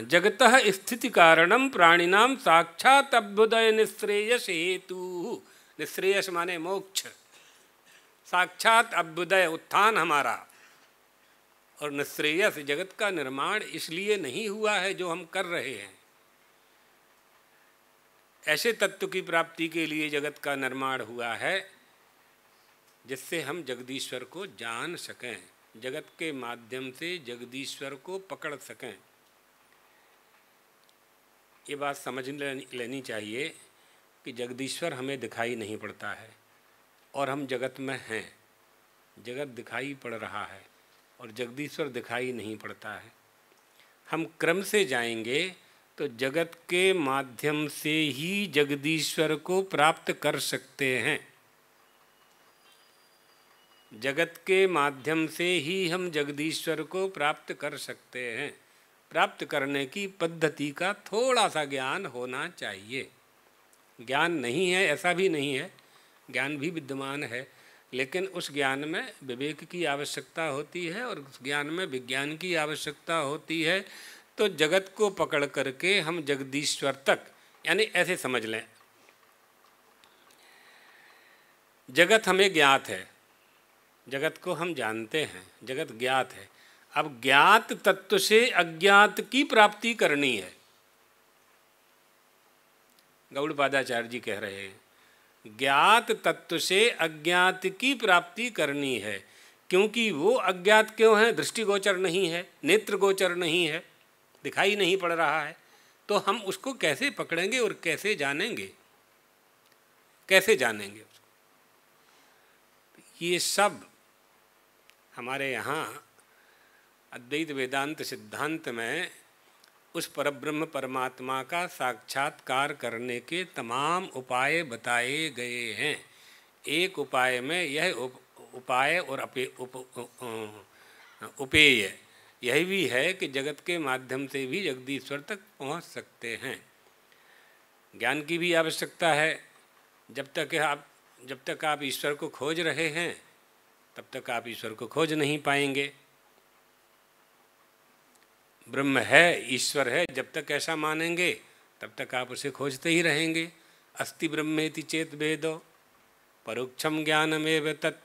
जगतः स्थिति कारणम प्राणिनाम साक्षात अभ्युदय निःश्रेयस हेतु। निःश्रेयस माने मोक्ष, साक्षात अभ्युदय उत्थान हमारा, और निःश्रेयस जगत का निर्माण इसलिए नहीं हुआ है जो हम कर रहे हैं। ऐसे तत्व की प्राप्ति के लिए जगत का निर्माण हुआ है जिससे हम जगदीश्वर को जान सकें, जगत के माध्यम से जगदीश्वर को पकड़ सकें। ये बात समझ लेनी चाहिए कि जगदीश्वर हमें दिखाई नहीं पड़ता है और हम जगत में हैं। जगत दिखाई पड़ रहा है और जगदीश्वर दिखाई नहीं पड़ता है। हम क्रम से जाएंगे तो जगत के माध्यम से ही जगदीश्वर को प्राप्त कर सकते हैं। जगत के माध्यम से ही हम जगदीश्वर को प्राप्त कर सकते हैं। प्राप्त करने की पद्धति का थोड़ा सा ज्ञान होना चाहिए। ज्ञान नहीं है ऐसा भी नहीं है, ज्ञान भी विद्यमान है, लेकिन उस ज्ञान में विवेक की आवश्यकता होती है और उस ज्ञान में विज्ञान की आवश्यकता होती है। तो जगत को पकड़ करके हम जगदीश्वर तक, यानी ऐसे समझ लें, जगत हमें ज्ञात है, जगत को हम जानते हैं, जगत ज्ञात है। अब ज्ञात तत्व से अज्ञात की प्राप्ति करनी है। गौड़पादाचार्य जी कह रहे हैं ज्ञात तत्व से अज्ञात की प्राप्ति करनी है। क्योंकि वो अज्ञात क्यों है? दृष्टिगोचर नहीं है, नेत्र गोचर नहीं है, दिखाई नहीं पड़ रहा है। तो हम उसको कैसे पकड़ेंगे और कैसे जानेंगे? कैसे जानेंगे उसको? ये सब हमारे यहाँ अद्वैत वेदांत सिद्धांत में उस परब्रह्म परमात्मा का साक्षात्कार करने के तमाम उपाय बताए गए हैं। एक उपाय में यह उपाय और उपेय यही भी है कि जगत के माध्यम से भी जगदीश्वर तक पहुंच सकते हैं। ज्ञान की भी आवश्यकता है। जब तक आप ईश्वर को खोज रहे हैं तब तक आप ईश्वर को खोज नहीं पाएंगे। ब्रह्म है, ईश्वर है, जब तक ऐसा मानेंगे तब तक आप उसे खोजते ही रहेंगे। अस्ति ब्रह्मेति चेत वेदो परोक्षम ज्ञानमेव तत्,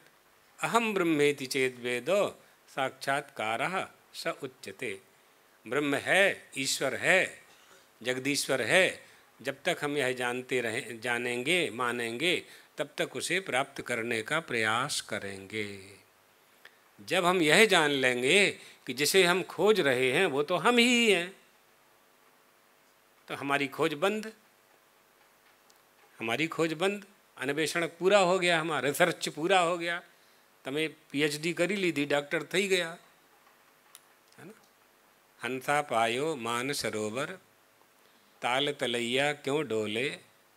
अहम ब्रह्मेति चेत वेदो साक्षात्कारः स उच्यते। ब्रह्म है, ईश्वर है, जगदीश्वर है, जब तक हम यह जानेंगे मानेंगे तब तक उसे प्राप्त करने का प्रयास करेंगे। जब हम यह जान लेंगे कि जिसे हम खोज रहे हैं वो तो हम ही हैं, तो हमारी खोज बंद, अन्वेषण पूरा हो गया, हमारा रिसर्च पूरा हो गया। तमें PhD करी ली थी, डॉक्टर थी गया, है ना। हंसा पायो मान सरोवर, ताल तलैया क्यों डोले,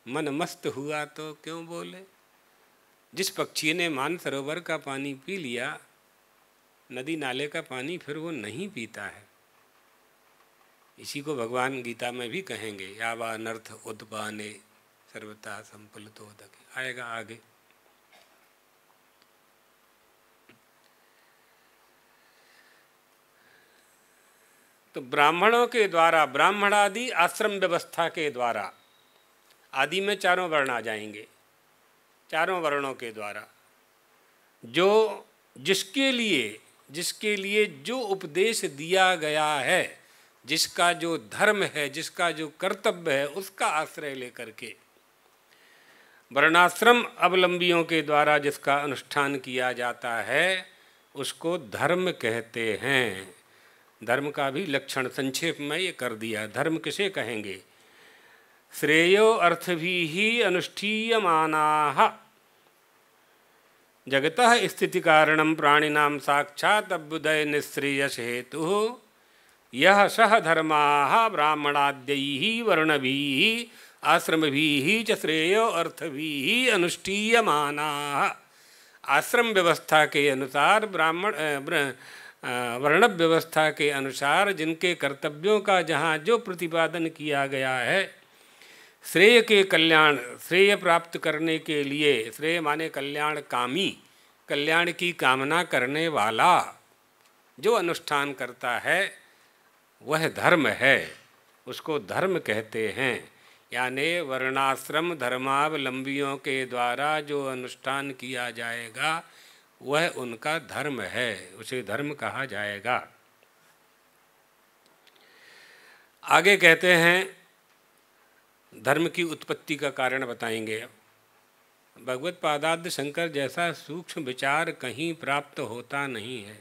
मन मस्त हुआ तो क्यों बोले। जिस पक्षी ने मान सरोवर का पानी पी लिया, नदी नाले का पानी फिर वो नहीं पीता है। इसी को भगवान गीता में भी कहेंगे, यावा नर्थ उद्बाने सर्वथा संपलतोदके, आएगा आगे। तो ब्राह्मणों के द्वारा, ब्राह्मणादि आश्रम व्यवस्था के द्वारा, आदि में चारों वर्ण आ जाएंगे, चारों वर्णों के द्वारा जो जिसके लिए जो उपदेश दिया गया है, जिसका जो धर्म है, जिसका जो कर्तव्य है, उसका आश्रय लेकर के वर्णाश्रम अवलंबियों के द्वारा जिसका अनुष्ठान किया जाता है उसको धर्म कहते हैं। धर्म का भी लक्षण संक्षेप में ये कर दिया। धर्म किसे कहेंगे? श्रेयो अर्थभिः अनुष्ठीयमानाः जगतः स्थिति कारणम प्राणिनां साक्षात् अभ्युदय निःश्रेयस हेतुः यह सह धर्माः ब्राह्मणाद्यैः वर्णभिः आश्रमभिः च श्रेयो अर्थभिः अनुष्ठीयमानाः। आश्रम व्यवस्था के अनुसार, वर्ण व्यवस्था के अनुसार जिनके कर्तव्यों का जहाँ जो प्रतिपादन किया गया है, श्रेय के कल्याण, श्रेय प्राप्त करने के लिए, श्रेय माने कल्याण कामी, कल्याण की कामना करने वाला जो अनुष्ठान करता है वह धर्म है, उसको धर्म कहते हैं। यानी वर्णाश्रम धर्मावलंबियों के द्वारा जो अनुष्ठान किया जाएगा वह उनका धर्म है, उसे धर्म कहा जाएगा। आगे कहते हैं धर्म की उत्पत्ति का कारण बताएंगे। भगवत पादाद्य शंकर जैसा सूक्ष्म विचार कहीं प्राप्त होता नहीं है।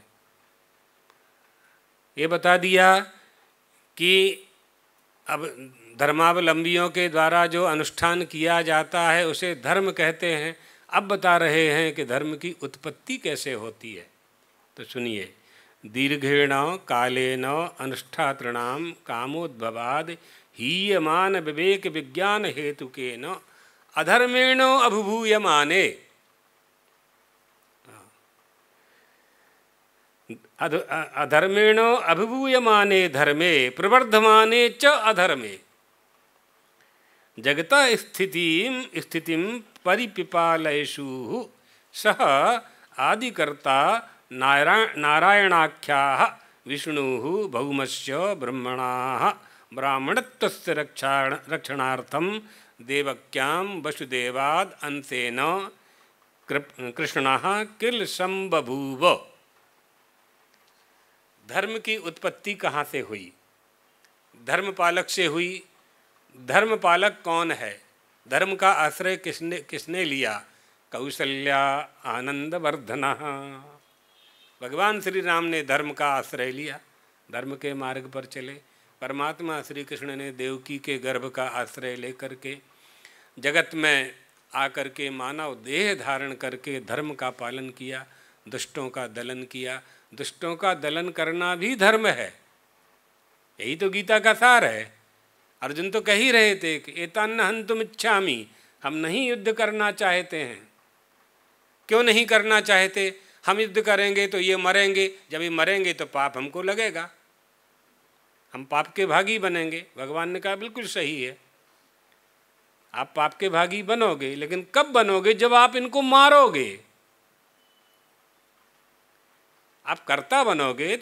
ये बता दिया कि अब धर्मावलंबियों के द्वारा जो अनुष्ठान किया जाता है उसे धर्म कहते हैं। अब बता रहे हैं कि धर्म की उत्पत्ति कैसे होती है। तो सुनिए, दीर्घेण कालेन अनुष्ठातृणाम कामोद्भवाद हीयमान विवेक विज्ञान हेतुकेन अधर्मेण अभिभूयमाने, अधर्मेण अभिभूयमाने धर्मे प्रवर्धमाने च अधर्मे जगता स्थितिं परिपिपालयेषु सह आदिकर्ता नारायणाख्याः विष्णुः भौमस्य ब्रह्मणाः ब्राह्मणत्वस्य रक्षणार्थं देवक्यां वसुदेवाद अंशेन कृष्णः किल संबभूव। धर्म की उत्पत्ति कहाँ से हुई? धर्मपालक से हुई। धर्मपालक कौन है? धर्म का आश्रय किसने लिया? कौशल्या आनंदवर्धनः। भगवान श्री राम ने धर्म का आश्रय लिया, धर्म के मार्ग पर चले। परमात्मा श्री कृष्ण ने देवकी के गर्भ का आश्रय लेकर के जगत में आकर के मानव देह धारण करके धर्म का पालन किया, दुष्टों का दलन किया। दुष्टों का दलन करना भी धर्म है। यही तो गीता का सार है। अर्जुन तो कह ही रहे थे कि एतान्न हन्तुम इच्छामि, हम नहीं युद्ध करना चाहते हैं। क्यों नहीं करना चाहते? हम युद्ध करेंगे तो ये मरेंगे, जब ये मरेंगे तो पाप हमको लगेगा, हम पाप के भागी बनेंगे। भगवान ने कहा बिल्कुल सही है, आप पाप के भागी बनोगे, लेकिन कब बनोगे? जब आप इनको मारोगे। आप कर्ता बनोगे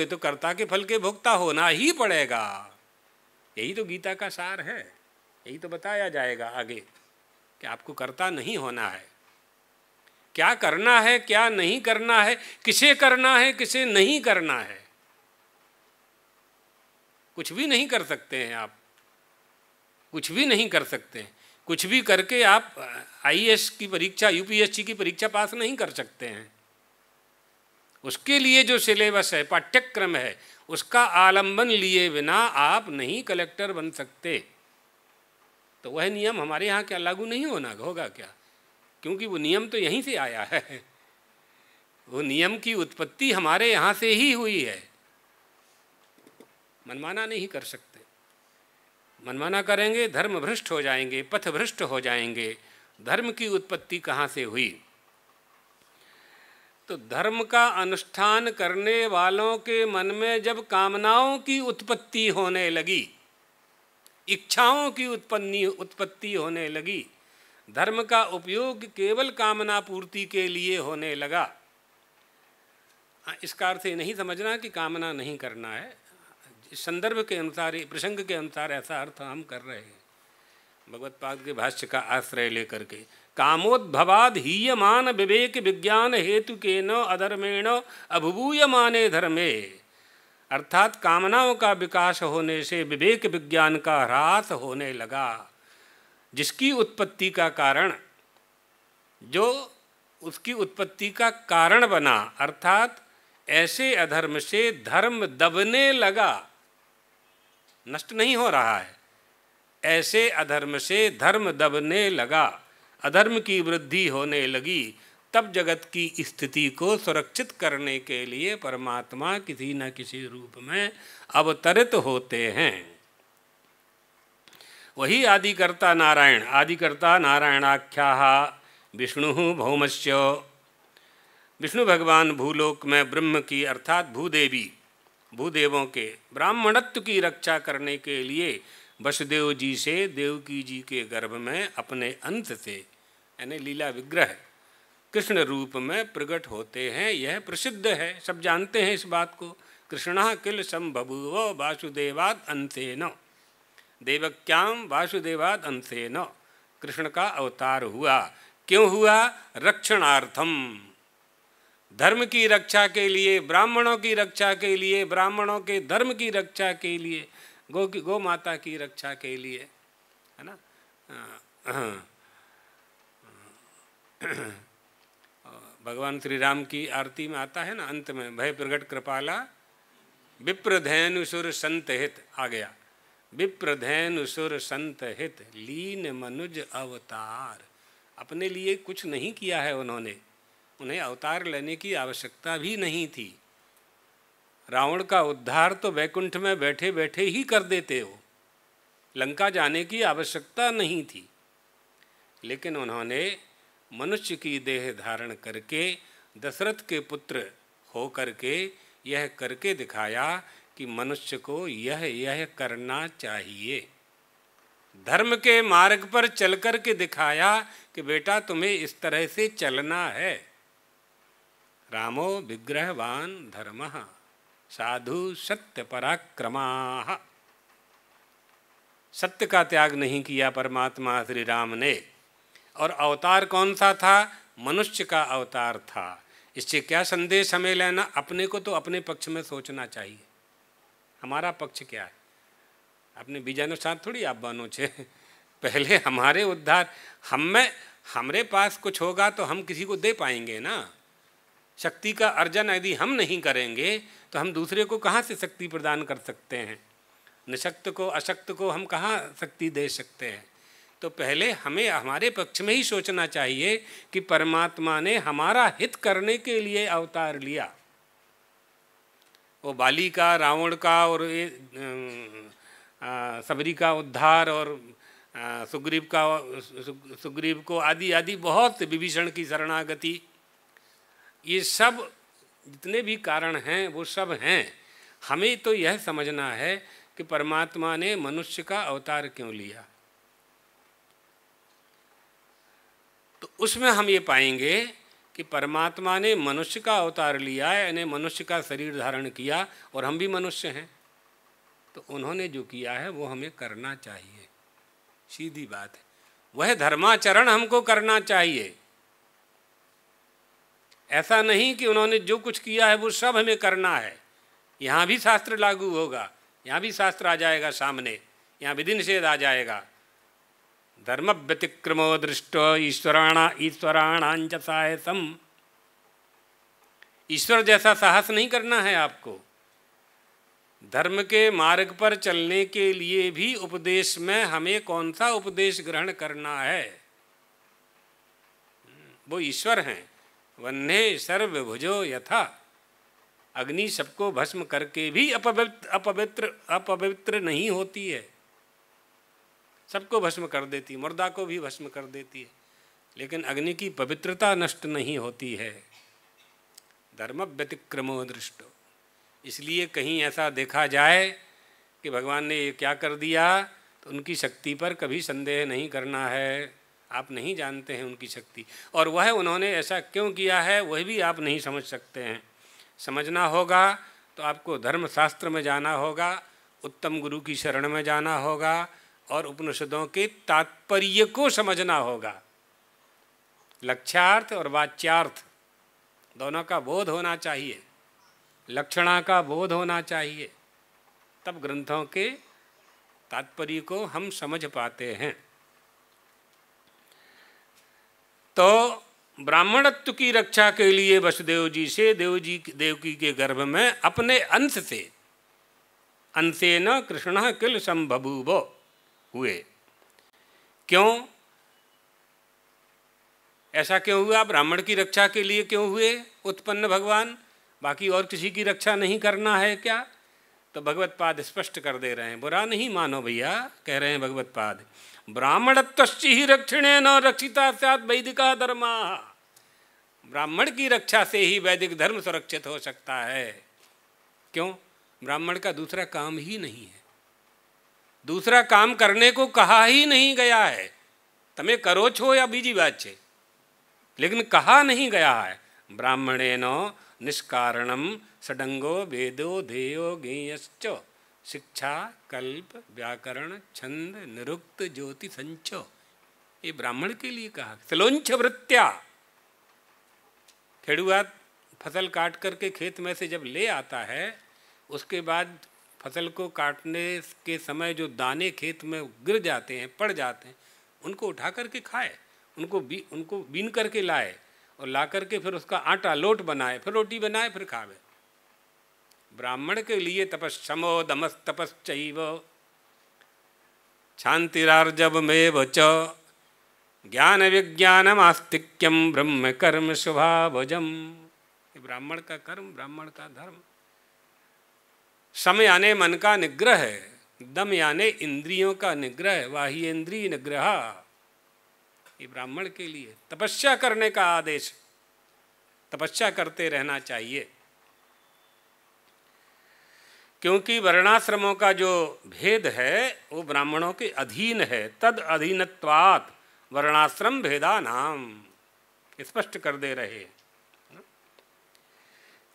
तो कर्ता के फल के भोक्ता होना ही पड़ेगा। यही तो गीता का सार है, यही तो बताया जाएगा आगे कि आपको कर्ता नहीं होना है, क्या करना है क्या नहीं करना है, किसे करना है किसे नहीं करना है। कुछ भी नहीं कर सकते हैं आप, कुछ भी नहीं कर सकते हैं। कुछ भी करके आप आईएएस की परीक्षा, यूपीएससी की परीक्षा पास नहीं कर सकते हैं। उसके लिए जो सिलेबस है, पाठ्यक्रम है, उसका आलंबन लिए बिना आप नहीं कलेक्टर बन सकते। तो वह नियम हमारे यहाँ क्या लागू नहीं होगा क्या? क्योंकि वो नियम तो यहीं से आया है, वो नियम की उत्पत्ति हमारे यहाँ से ही हुई है। मनमाना नहीं कर सकते, मनमाना करेंगे धर्म भ्रष्ट हो जाएंगे, पथ भ्रष्ट हो जाएंगे। धर्म की उत्पत्ति कहाँ से हुई? तो धर्म का अनुष्ठान करने वालों के मन में जब कामनाओं की उत्पत्ति होने लगी, इच्छाओं की उत्पत्ति होने लगी, धर्म का उपयोग केवल कामना पूर्ति के लिए होने लगा। इसका अर्थ ये नहीं समझना कि कामना नहीं करना है। इस संदर्भ के अनुसार, प्रसंग के अनुसार ऐसा अर्थ हम कर रहे हैं। भगवत पाद के भाष्य का आश्रय लेकर के, कामोद्भवाद हीयमान विवेक विज्ञान हेतु के न अधर्मेण अभूयमाने धर्मे, अर्थात कामनाओं का विकास होने से विवेक विज्ञान का ह्रास होने लगा, जिसकी उत्पत्ति का कारण, जो उसकी उत्पत्ति का कारण बना, अर्थात ऐसे अधर्म से धर्म दबने लगा, नष्ट नहीं हो रहा है। ऐसे अधर्म से धर्म दबने लगा, अधर्म की वृद्धि होने लगी। तब जगत की स्थिति को सुरक्षित करने के लिए परमात्मा किसी न किसी रूप में अवतरित होते हैं। वही आदिकर्ता नारायण, आदिकर्ता नारायणाख्याः विष्णु भौमस्य, विष्णु भगवान भूलोक में ब्रह्म की अर्थात भूदेवी, भूदेवों के ब्राह्मणत्व की रक्षा करने के लिए वसुदेव जी से देवकी जी के गर्भ में अपने अंश से, यानी लीला विग्रह कृष्ण रूप में प्रकट होते हैं। यह प्रसिद्ध है, सब जानते हैं इस बात को। कृष्णः किल संबभूव वासुदेवाद अंशेन, देवक्याम वासुदेवाद अंशेन, कृष्ण का अवतार हुआ। क्यों हुआ? रक्षणार्थम, धर्म की रक्षा के लिए, ब्राह्मणों की रक्षा के लिए, ब्राह्मणों के धर्म की रक्षा के लिए, गौ माता की रक्षा के लिए, है ना। भगवान श्री राम की आरती में आता है ना, अंत में भय प्रगट कृपाला विप्रधेनु सुर संत हित, आ गया, विप्रधेनु सुर संत हित लीन मनुज अवतार। अपने लिए कुछ नहीं किया है उन्होंने, उन्हें अवतार लेने की आवश्यकता भी नहीं थी। रावण का उद्धार तो वैकुंठ में बैठे बैठे ही कर देते हो, लंका जाने की आवश्यकता नहीं थी। लेकिन उन्होंने मनुष्य की देह धारण करके दशरथ के पुत्र हो करके यह करके दिखाया कि मनुष्य को यह करना चाहिए। धर्म के मार्ग पर चल कर के दिखाया कि बेटा तुम्हें इस तरह से चलना है। रामो विग्रहवान धर्मः साधु सत्य पराक्रमाः। सत्य का त्याग नहीं किया परमात्मा श्री राम ने। और अवतार कौन सा था? मनुष्य का अवतार था। इससे क्या संदेश हमें लेना? अपने को तो अपने पक्ष में सोचना चाहिए, हमारा पक्ष क्या है। अपने बीजानुसार थोड़ी आप बनो छे, पहले हमारे उद्धार, हमारे पास कुछ होगा तो हम किसी को दे पाएंगे ना। शक्ति का अर्जन यदि हम नहीं करेंगे तो हम दूसरे को कहाँ से शक्ति प्रदान कर सकते हैं? निशक्त को, अशक्त को हम कहाँ शक्ति दे सकते हैं? तो पहले हमें हमारे पक्ष में ही सोचना चाहिए कि परमात्मा ने हमारा हित करने के लिए अवतार लिया। वो बाली का, रावण का और सबरी का उद्धार और सुग्रीव को आदि आदि बहुत, विभीषण की शरणागति, ये सब जितने भी कारण हैं वो सब हैं। हमें तो यह समझना है कि परमात्मा ने मनुष्य का अवतार क्यों लिया। तो उसमें हम ये पाएंगे कि परमात्मा ने मनुष्य का अवतार लिया है, यानी मनुष्य का शरीर धारण किया, और हम भी मनुष्य हैं, तो उन्होंने जो किया है वो हमें करना चाहिए। सीधी बात है, वह धर्माचरण हमको करना चाहिए। ऐसा नहीं कि उन्होंने जो कुछ किया है वो सब हमें करना है। यहाँ भी शास्त्र लागू होगा, यहाँ भी शास्त्र आ जाएगा सामने, यहाँ विधि निषेध आ जाएगा। धर्म व्यतिक्रमो दृष्टो ईश्वराणांच साहसम। ईश्वर जैसा साहस नहीं करना है आपको। धर्म के मार्ग पर चलने के लिए भी उपदेश में हमें कौन सा उपदेश ग्रहण करना है, वो ईश्वर हैं। वन्ने सर्वभुजो यथा। अग्नि सबको भस्म करके भी अपवित्र नहीं होती है, सबको भस्म कर देती, मुर्दा को भी भस्म कर देती है, लेकिन अग्नि की पवित्रता नष्ट नहीं होती है। धर्म व्यतिक्रमो दृष्टो। इसलिए कहीं ऐसा देखा जाए कि भगवान ने ये क्या कर दिया, तो उनकी शक्ति पर कभी संदेह नहीं करना है। आप नहीं जानते हैं उनकी शक्ति, और वह उन्होंने ऐसा क्यों किया है वह भी आप नहीं समझ सकते हैं। समझना होगा तो आपको धर्मशास्त्र में जाना होगा, उत्तम गुरु की शरण में जाना होगा, और उपनिषदों के तात्पर्य को समझना होगा। लक्ष्यार्थ और वाच्यार्थ दोनों का बोध होना चाहिए, लक्षणा का बोध होना चाहिए, तब ग्रंथों के तात्पर्य को हम समझ पाते हैं। तो ब्राह्मणत्व की रक्षा के लिए वसुदेव जी से देवकी के गर्भ में अपने अंश से, अंशेन कृष्ण किल संबभूव हुए। क्यों ऐसा क्यों हुआ? ब्राह्मण की रक्षा के लिए क्यों हुए उत्पन्न भगवान? बाकी और किसी की रक्षा नहीं करना है क्या? तो भगवत पाद स्पष्ट कर दे रहे हैं, बुरा नहीं मानो भैया, कह रहे हैं भगवत पाद, ब्राह्मणत्वश्च ही रक्षिणे न रक्षिता स्यात् वैदिका धर्मा। ब्राह्मण की रक्षा से ही वैदिक धर्म सुरक्षित हो सकता है। क्यों? ब्राह्मण का दूसरा काम ही नहीं है, दूसरा काम करने को कहा ही नहीं गया है। तमें करो छो या बीजी बात छे, लेकिन कहा नहीं गया है। ब्राह्मणेनो निष्कारणम षडंगो वेदो ध्येयो ज्ञेयश्च शिक्षा कल्प व्याकरण छंद निरुक्त ज्योति संचो। ये ब्राह्मण के लिए कहा। सलोंच वृत्त्या, खेड़ुआ फसल काट करके खेत में से जब ले आता है, उसके बाद फसल को काटने के समय जो दाने खेत में गिर जाते हैं, पड़ जाते हैं, उनको उठा करके खाए, उनको बीन करके लाए, और ला करके फिर उसका आटा लोट बनाए, फिर रोटी बनाए, फिर खावे। ब्राह्मण के लिए तपस्समो दमस तपश्चैव शांतिरार्जवमेव च ज्ञान विज्ञानम आस्तिक्यम ब्रह्म कर्म स्वभावजम। ब्राह्मण का कर्म, ब्राह्मण का धर्म। सम याने मन का निग्रह है, दम याने इंद्रियों का निग्रह, बाह्येंद्रिय निग्रह। ये ब्राह्मण के लिए तपस्या करने का आदेश, तपस्या करते रहना चाहिए। क्योंकि वर्णाश्रमों का जो भेद है वो ब्राह्मणों के अधीन है। तद अधीनत्वात् वर्णाश्रम भेदा नाम, स्पष्ट कर दे रहे।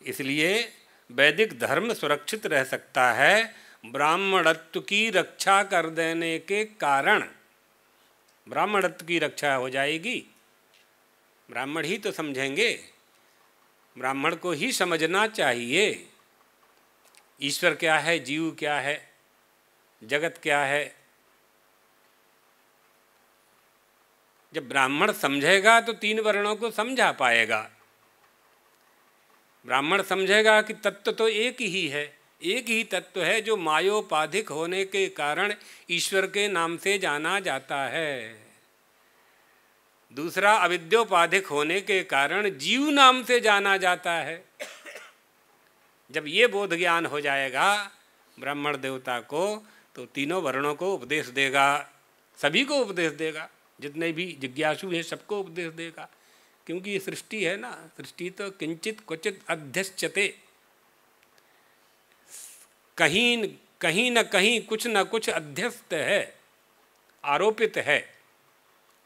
इसलिए वैदिक धर्म सुरक्षित रह सकता है ब्राह्मणत्व की रक्षा कर देने के कारण। ब्राह्मणत्व की रक्षा हो जाएगी, ब्राह्मण ही तो समझेंगे, ब्राह्मण को ही समझना चाहिए ईश्वर क्या है, जीव क्या है, जगत क्या है। जब ब्राह्मण समझेगा तो तीन वर्णों को समझा पाएगा। ब्राह्मण समझेगा कि तत्व तो एक ही है, एक ही तत्व है जो मायोपाधिक होने के कारण ईश्वर के नाम से जाना जाता है। दूसरा अविद्योपाधिक होने के कारण जीव नाम से जाना जाता है। जब ये बोध ज्ञान हो जाएगा ब्राह्मण देवता को, तो तीनों वर्णों को उपदेश देगा, सभी को उपदेश देगा, जितने भी जिज्ञासु हैं सबको उपदेश देगा। क्योंकि ये सृष्टि है ना, सृष्टि तो किंचित क्वचित अध्यश्यते, कहीं कहीं न कहीं कुछ न कुछ अध्यस्त है, आरोपित है,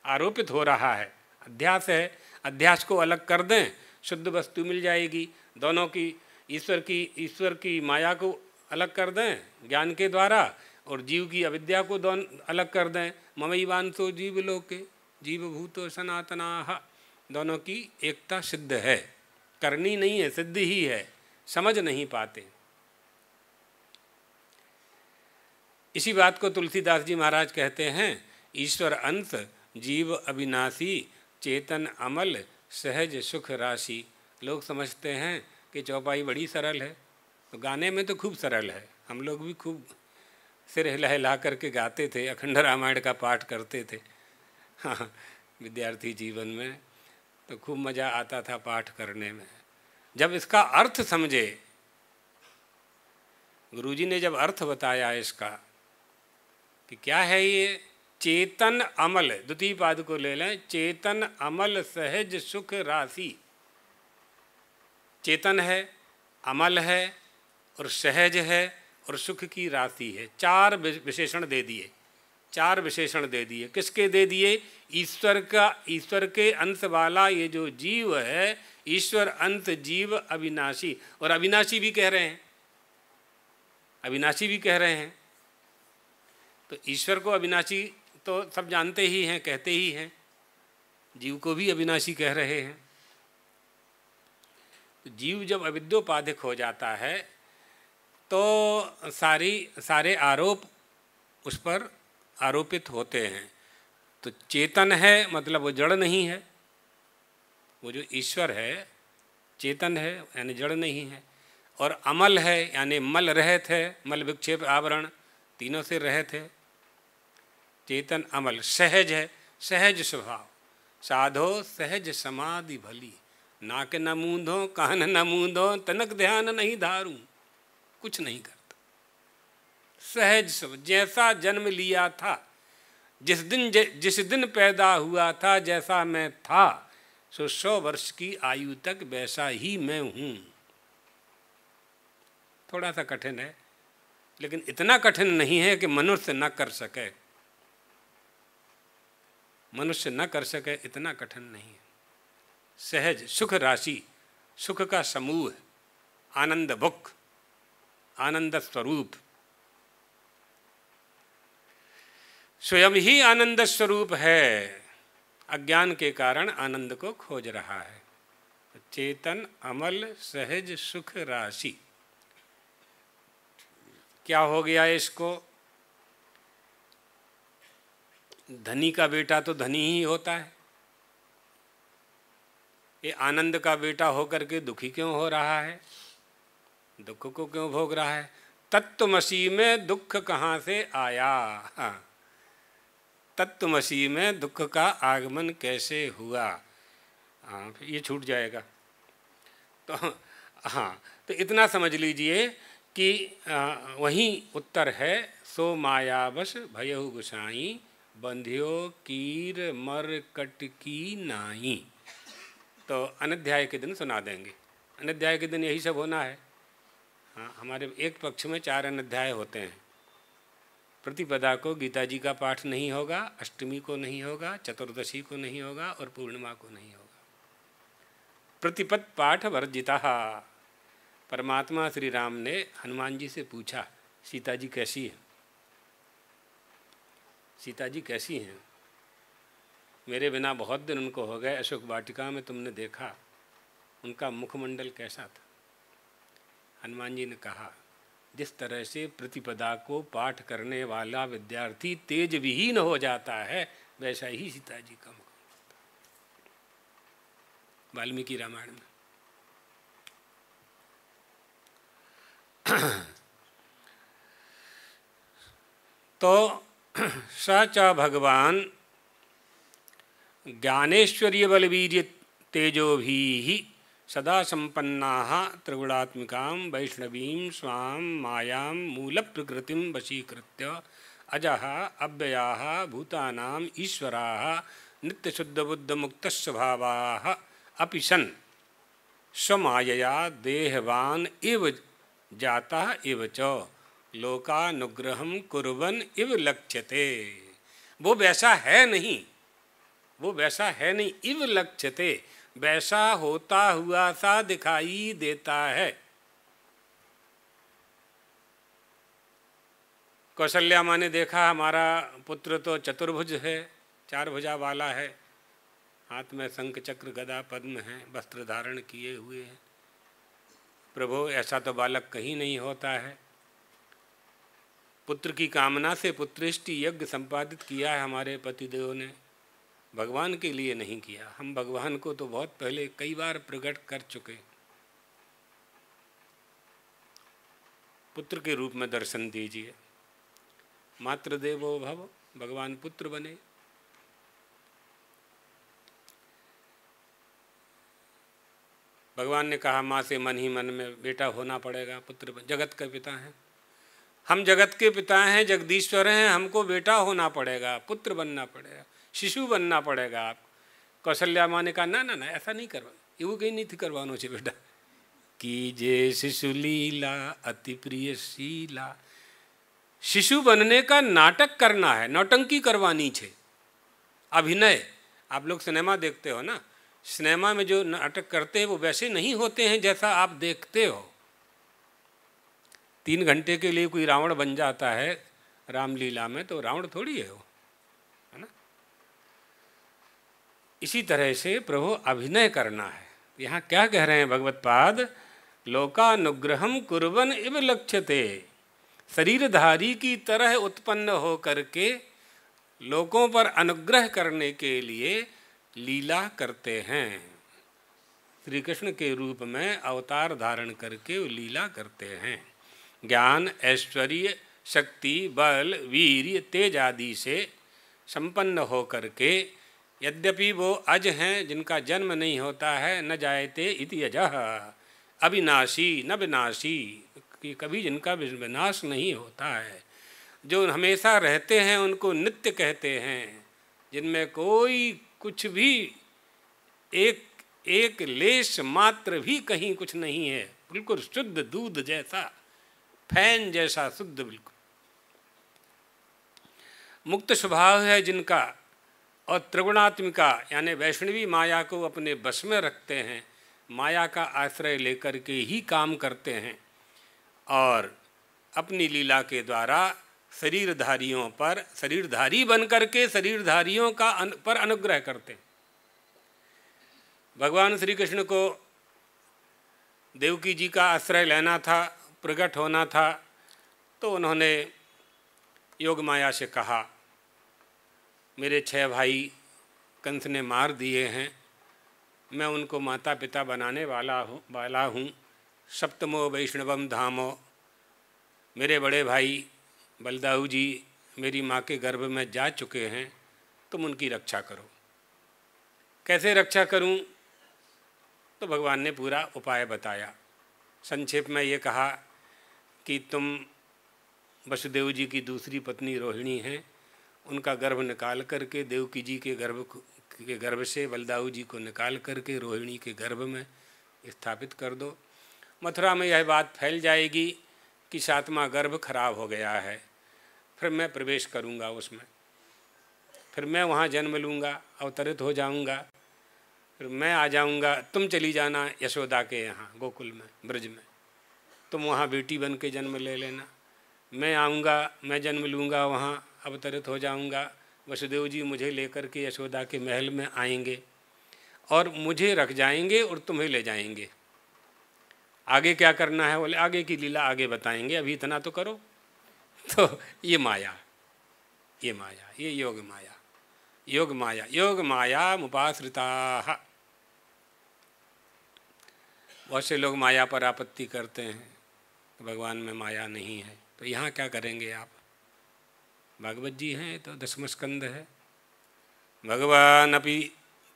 आरोपित हो रहा है, अध्यास है। अध्यास को अलग कर दें, शुद्ध वस्तु मिल जाएगी। दोनों की ईश्वर की माया को अलग कर दें ज्ञान के द्वारा, और जीव की अविद्या को अलग कर दें। ममैवांसो जीव लोके जीव भूतो सनातनाः, दोनों की एकता सिद्ध है, करनी नहीं है, सिद्ध ही है, समझ नहीं पाते। इसी बात को तुलसीदास जी महाराज कहते हैं, ईश्वर अंश जीव अविनाशी चेतन अमल सहज सुख राशि। लोग समझते हैं कि चौपाई बड़ी सरल है, तो गाने में तो खूब सरल है, हम लोग भी खूब सिर हिला हिला करके गाते थे, अखंड रामायण का पाठ करते थे। हाँ, विद्यार्थी जीवन में तो खूब मज़ा आता था पाठ करने में। जब इसका अर्थ समझे, गुरुजी ने जब अर्थ बताया इसका कि क्या है ये चेतन अमल, द्वितीय पाद को ले लें, चेतन अमल सहज सुख राशि। चेतन है, अमल है और सहज है और सुख की राशि है। चार विशेषण दे दिए, चार विशेषण दे दिए। किसके दे दिए? ईश्वर का, ईश्वर के अंश वाला ये जो जीव है, ईश्वर अंश जीव अविनाशी, और अविनाशी भी कह रहे हैं, अविनाशी भी कह रहे हैं। तो ईश्वर को अविनाशी तो सब जानते ही हैं, कहते ही हैं, जीव को भी अविनाशी कह रहे हैं। तो जीव जब अविद्योपाधिक हो जाता है तो सारे आरोप उस पर आरोपित होते हैं। तो चेतन है मतलब वो जड़ नहीं है, वो जो ईश्वर है चेतन है यानी जड़ नहीं है, और अमल है यानी मल रहित है, मल विक्षेप आवरण तीनों से रहित है। चेतन अमल सहज है, सहज स्वभाव, साधो सहज समाधि भली, नाक न मूंदो कान न मूंदो तनक ध्यान नहीं धारूं, कुछ नहीं करता, सहज स्वभाव, जैसा जन्म लिया था, जिस दिन पैदा हुआ था, जैसा मैं था, सो 100 वर्ष की आयु तक वैसा ही मैं हूं। थोड़ा सा कठिन है, लेकिन इतना कठिन नहीं है कि मनुष्य न कर सके, मनुष्य न कर सके, इतना कठिन नहीं है। सहज सुख राशि, सुख का समूह, आनंद भुक, आनंद स्वरूप, स्वयं ही आनंद स्वरूप है, अज्ञान के कारण आनंद को खोज रहा है। चेतन अमल सहज सुख राशि, क्या हो गया इसको? धनी का बेटा तो धनी ही होता है, ये आनंद का बेटा होकर के दुखी क्यों हो रहा है? दुख को क्यों भोग रहा है? तत्वमसी में दुख कहाँ से आया? हाँ, तत्वमसी में दुख का आगमन कैसे हुआ? हाँ, ये छूट जाएगा। तो हाँ, तो इतना समझ लीजिए कि वही उत्तर है, सो मायावश भयहु गुसाई, बंध्यो कीर मर कटकी नाई। तो अनध्याय के दिन सुना देंगे, अनध्याय के दिन यही सब होना है। हाँ, हमारे एक पक्ष में 4 अनध्याय होते हैं। प्रतिपदा को गीता जी का पाठ नहीं होगा, अष्टमी को नहीं होगा, चतुर्दशी को नहीं होगा और पूर्णिमा को नहीं होगा। प्रतिपद पाठ वर्जिता। परमात्मा श्री राम ने हनुमान जी से पूछा, सीता जी कैसी है? सीता जी कैसी हैं? मेरे बिना बहुत दिन उनको हो गए, अशोक वाटिका में तुमने देखा, उनका मुखमंडल कैसा था? हनुमान जी ने कहा, जिस तरह से प्रतिपदा को पाठ करने वाला विद्यार्थी तेज विहीन हो जाता है, वैसा ही सीता जी का मुख। वाल्मीकि रामायण में। तो स च भगवान ज्ञानेश्वर्य बलवीर्य तेजो भी सदा संपन्नाः त्रिगुणात्मिकां वैष्णवीं स्वां मायां मूलप्रकृतिं वशीकृत्य अजः अव्ययाः भूतानां ईश्वराः नित्यशुद्धबुद्धमुक्तस्वभावाः अपि सन् स्वमायया देहवान् इव जाता इव च लोकानुग्रहं कुर्वन् इव लक्ष्यते। वो वैसा है नहीं, वो वैसा है नहीं, इव लक्ष्यते, वैसा होता हुआ सा दिखाई देता है। कौशल्या माँ ने देखा हमारा पुत्र तो चतुर्भुज है, चार भुजा वाला है, हाथ में शंख चक्र गदा पद्म है, वस्त्र धारण किए हुए हैं। प्रभु ऐसा तो बालक कहीं नहीं होता है। पुत्र की कामना से पुत्रेष्टि यज्ञ संपादित किया है हमारे पतिदेव ने, भगवान के लिए नहीं किया। हम भगवान को तो बहुत पहले कई बार प्रकट कर चुके। पुत्र के रूप में दर्शन दीजिए। मातृदेवो भव, भगवान पुत्र बने। भगवान ने कहा माँ से मन ही मन में बेटा होना पड़ेगा, पुत्र जगत के पिता हैं हम, जगत के पिता हैं, जगदीश्वर हैं, हमको बेटा होना पड़ेगा, पुत्र बनना पड़ेगा, शिशु बनना पड़ेगा। आप कौशल्या माँ ने कहा ना ना ना ऐसा नहीं करवा, એવું कहीं नहीं थी करवानो छे बेटा। कीजे शिशु लीला अति प्रिय शीला, शिशु बनने का नाटक करना है, नौटंकी करवानी छे, अभिनय। आप लोग सिनेमा देखते हो ना, सिनेमा में जो नाटक करते हैं वो वैसे नहीं होते हैं जैसा आप देखते हो। 3 घंटे के लिए कोई रावण बन जाता है रामलीला में, तो रावण थोड़ी है वो, है ना। इसी तरह से प्रभु अभिनय करना है। यहाँ क्या कह रहे हैं भगवत पाद, लोकानुग्रहम कुर्वन इव लक्ष्यते, शरीरधारी की तरह उत्पन्न हो करके लोगों पर अनुग्रह करने के लिए लीला करते हैं। श्री कृष्ण के रूप में अवतार धारण करके वो लीला करते हैं। ज्ञान, ऐश्वर्य, शक्ति, बल, वीर्य, तेज आदि से संपन्न हो करके, यद्यपि वो अज हैं, जिनका जन्म नहीं होता है, न जायते इति अजः, अविनाशी न विनाशी, कि कभी जिनका विनाश नहीं होता है, जो हमेशा रहते हैं उनको नित्य कहते हैं, जिनमें कोई कुछ भी एक लेश मात्र भी कहीं कुछ नहीं है, बिल्कुल शुद्ध दूध जैसा, फैन जैसा शुद्ध, बिल्कुल मुक्त स्वभाव है जिनका, और त्रिगुणात्मिका यानी वैष्णवी माया को अपने बस में रखते हैं, माया का आश्रय लेकर के ही काम करते हैं और अपनी लीला के द्वारा शरीरधारियों पर, शरीरधारी बन करके शरीरधारियों का पर अनुग्रह करते हैं। भगवान श्री कृष्ण को देवकी जी का आश्रय लेना था, प्रकट होना था, तो उन्होंने योग माया से कहा मेरे 6 भाई कंस ने मार दिए हैं, मैं उनको माता पिता बनाने वाला हूँ। सप्तमो वैष्णवम धामो, मेरे बड़े भाई बलदाऊ जी मेरी माँ के गर्भ में जा चुके हैं, तुम उनकी रक्षा करो। कैसे रक्षा करूं? तो भगवान ने पूरा उपाय बताया। संक्षेप में ये कहा कि तुम वसुदेव जी की दूसरी पत्नी रोहिणी हैं, उनका गर्भ निकाल करके देवकी जी के गर्भ से बलदाऊ जी को निकाल करके रोहिणी के गर्भ में स्थापित कर दो। मथुरा में यह बात फैल जाएगी कि 7वां गर्भ खराब हो गया है, फिर मैं प्रवेश करूंगा उसमें, फिर मैं वहाँ जन्म लूँगा, अवतरित हो जाऊँगा, फिर मैं आ जाऊँगा, तुम चली जाना यशोदा के यहाँ गोकुल में, ब्रज में, तुम वहाँ बेटी बन के जन्म ले लेना, मैं आऊँगा, मैं जन्म लूँगा, वहाँ अवतरित हो जाऊँगा, वसुदेव जी मुझे लेकर के यशोदा के महल में आएंगे और मुझे रख जाएंगे और तुम्हें ले जाएंगे। आगे क्या करना है? बोले आगे की लीला आगे बताएंगे, अभी इतना तो करो। तो ये माया, ये योग माया, योग माया मुपाश्रिता। बहुत से लोग माया पर आपत्ति करते हैं, भगवान में माया नहीं है। तो यहाँ क्या करेंगे आप? भागवत जी हैं तो 10वां स्कंद है। भगवान अपि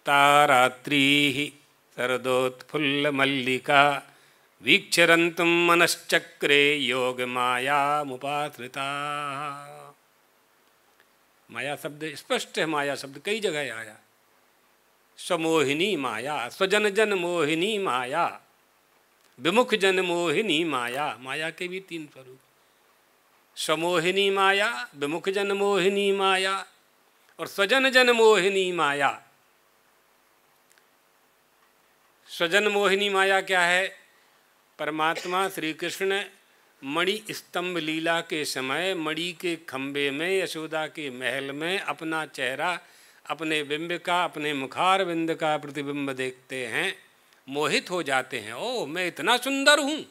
तारात्रि शरदोत्फुल्ल मल्लिका वीक्षरन्तुं मनश्चक्रे योग माया मुपाश्रिता। माया शब्द स्पष्ट है, माया शब्द कई जगह आया। स्वमोहिनी माया, स्वजन जन मोहिनी माया, विमुख जन मोहिनी माया। माया के भी 3 स्वरूप, स्वमोहिनी माया, विमुख जन मोहिनी माया और स्वजन जन मोहिनी माया। स्वजन मोहिनी माया क्या है? परमात्मा श्री कृष्ण मणि स्तंभ लीला के समय मणि के खंबे में यशोदा के महल में अपना चेहरा, अपने बिंब का, अपने मुखार बिंद का प्रतिबिंब देखते हैं, मोहित हो जाते हैं। ओह, मैं इतना सुंदर हूँ।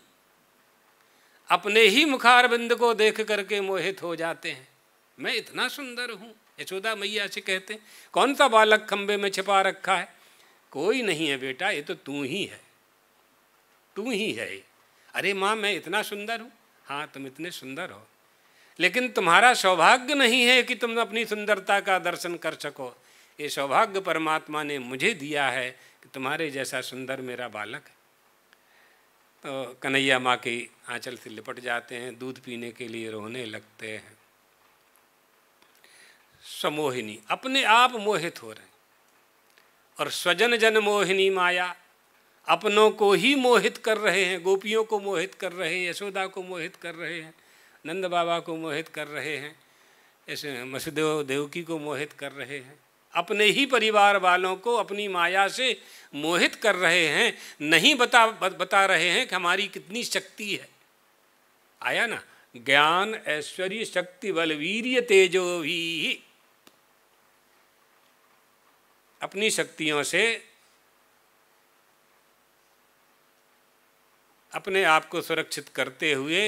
अपने ही मुखार बिंद को देख करके मोहित हो जाते हैं, मैं इतना सुंदर हूँ। यशोदा मैया से कहते हैं, कौन सा बालक खंबे में छिपा रखा है? कोई नहीं है बेटा, ये तो तू ही है, तू ही है। अरे माँ, मैं इतना सुंदर हूँ। हाँ, तुम इतने सुंदर हो, लेकिन तुम्हारा सौभाग्य नहीं है कि तुम अपनी सुंदरता का दर्शन कर सको। ये सौभाग्य परमात्मा ने मुझे दिया है कि तुम्हारे जैसा सुंदर मेरा बालक है। तो कन्हैया माँ के आंचल से लिपट जाते हैं, दूध पीने के लिए रोने लगते हैं। समोहिनी, अपने आप मोहित हो रहे हैं। और स्वजन जन मोहिनी माया, अपनों को ही मोहित कर रहे हैं। गोपियों को मोहित कर रहे हैं, यशोदा को मोहित कर रहे हैं, नंद बाबा को मोहित कर रहे हैं, ऐसे वसुदेव देवकी को मोहित कर रहे हैं। अपने ही परिवार वालों को अपनी माया से मोहित कर रहे हैं। नहीं बता रहे हैं कि हमारी कितनी शक्ति है। आया ना, ज्ञान ऐश्वर्य शक्ति बल वीर्य तेजो भी। अपनी शक्तियों से अपने आप को सुरक्षित करते हुए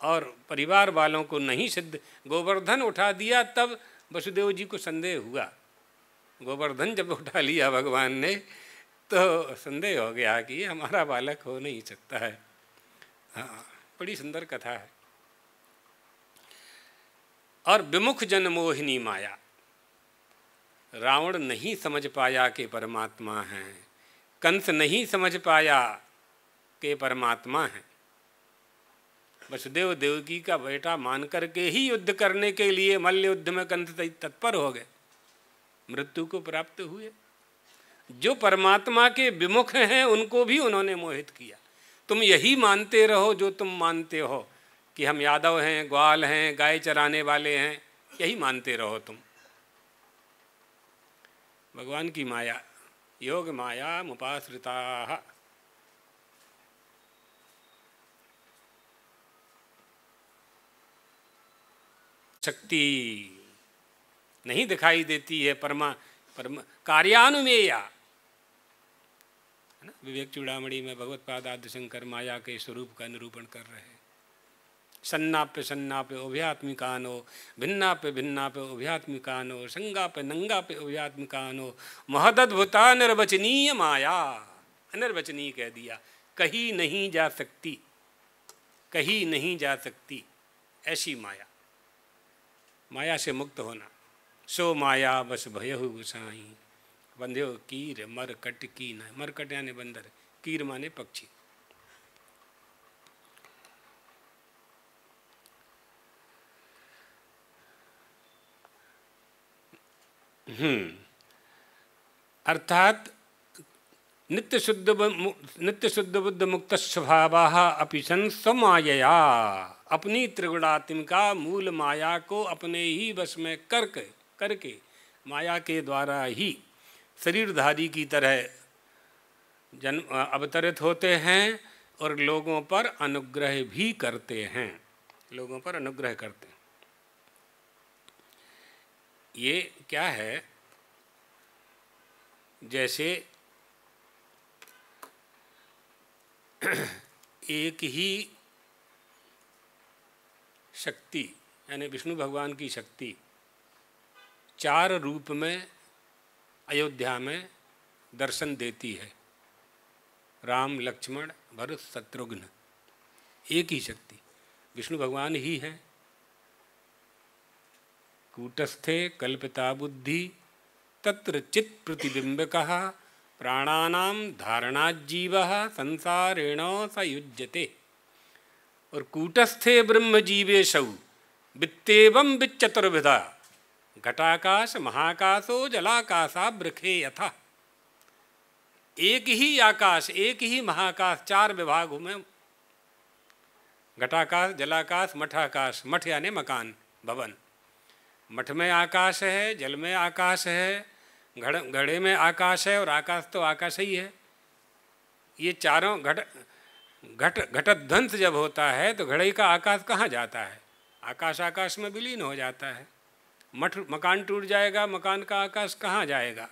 और परिवार वालों को नहीं सिद्ध। गोवर्धन उठा दिया, तब वसुदेव जी को संदेह हुआ। गोवर्धन जब उठा लिया भगवान ने, तो संदेह हो गया कि हमारा बालक हो नहीं सकता है। हाँ, बड़ी सुंदर कथा है। और विमुख जन मोहिनी माया, रावण नहीं समझ पाया कि परमात्मा हैं, कंस नहीं समझ पाया कि परमात्मा हैं। वसुदेव देवकी का बेटा मान करके ही युद्ध करने के लिए मल्ल युद्ध में कंस तत्पर हो गए, मृत्यु को प्राप्त हुए। जो परमात्मा के विमुख हैं उनको भी उन्होंने मोहित किया। तुम यही मानते रहो जो तुम मानते हो कि हम यादव हैं, ग्वाल हैं, गाय चराने वाले हैं, यही मानते रहो तुम। भगवान की माया, योग माया मुपाश्रिता। शक्ति नहीं दिखाई देती है, परमा कार्यानुमेया है ना। विवेक चूड़ामणि में भगवत पाद आद्य शंकर माया के स्वरूप का निरूपण कर रहे हैं। सन्नाप्य सन्नाप्य उभयात्मिकानो, भिन्नाप्य भिन्नाप्य उभयात्मिकानो, संगाप्य नंगाप्य उभयात्मिकानो, महदद्भुता निर्वचनीय माया। अनिर्वचनीय कह दिया, कहीं नहीं जा सकती, कहीं नहीं जा सकती ऐसी माया। माया से मुक्त होना। सो माया बस भयहु गुसाई, बंध्यो कीर मरकट की न। मरकट यानी बंदर, कीर माने पक्षी। अर्थात नित्य शुद्ध बुद्ध मुक्त स्वभावाः अपि सन स्वमायया। अपनी त्रिगुणात्मिका मूल माया को अपने ही वश में करके माया के द्वारा ही शरीरधारी की तरह जन्म अवतरित होते हैं और लोगों पर अनुग्रह भी करते हैं, लोगों पर अनुग्रह करते हैं। ये क्या है, जैसे एक ही शक्ति यानी विष्णु भगवान की शक्ति 4 रूप में अयोध्या में दर्शन देती है। राम लक्ष्मण भरत शत्रुघ्न, एक ही शक्ति विष्णु भगवान ही है। कूटस्थे कल्पिता बुद्धि तत्र चित प्रतिबिंबकः प्राणानाम धारणाजीवः संसारेण स युज्यते। और कूटस्थे ब्रह्म जीवेशौ वित्तेवं विच्चतुर्विधा घटाकाश महाकाशो जलाकाशा वृखे यथा। एक ही आकाश, एक ही महाकाश, चार विभागों में, घटाकाश, जलाकाश, मठाकाश। मठ यानी मकान, भवन। मठ में आकाश है, जल में आकाश है, घड़े में आकाश है, और आकाश तो आकाश ही है। ये चारों घटध्वंस जब होता है तो घड़े का आकाश कहाँ जाता है? आकाश आकाश में विलीन हो जाता है। मकान टूट जाएगा, मकान का आकाश कहाँ जाएगा?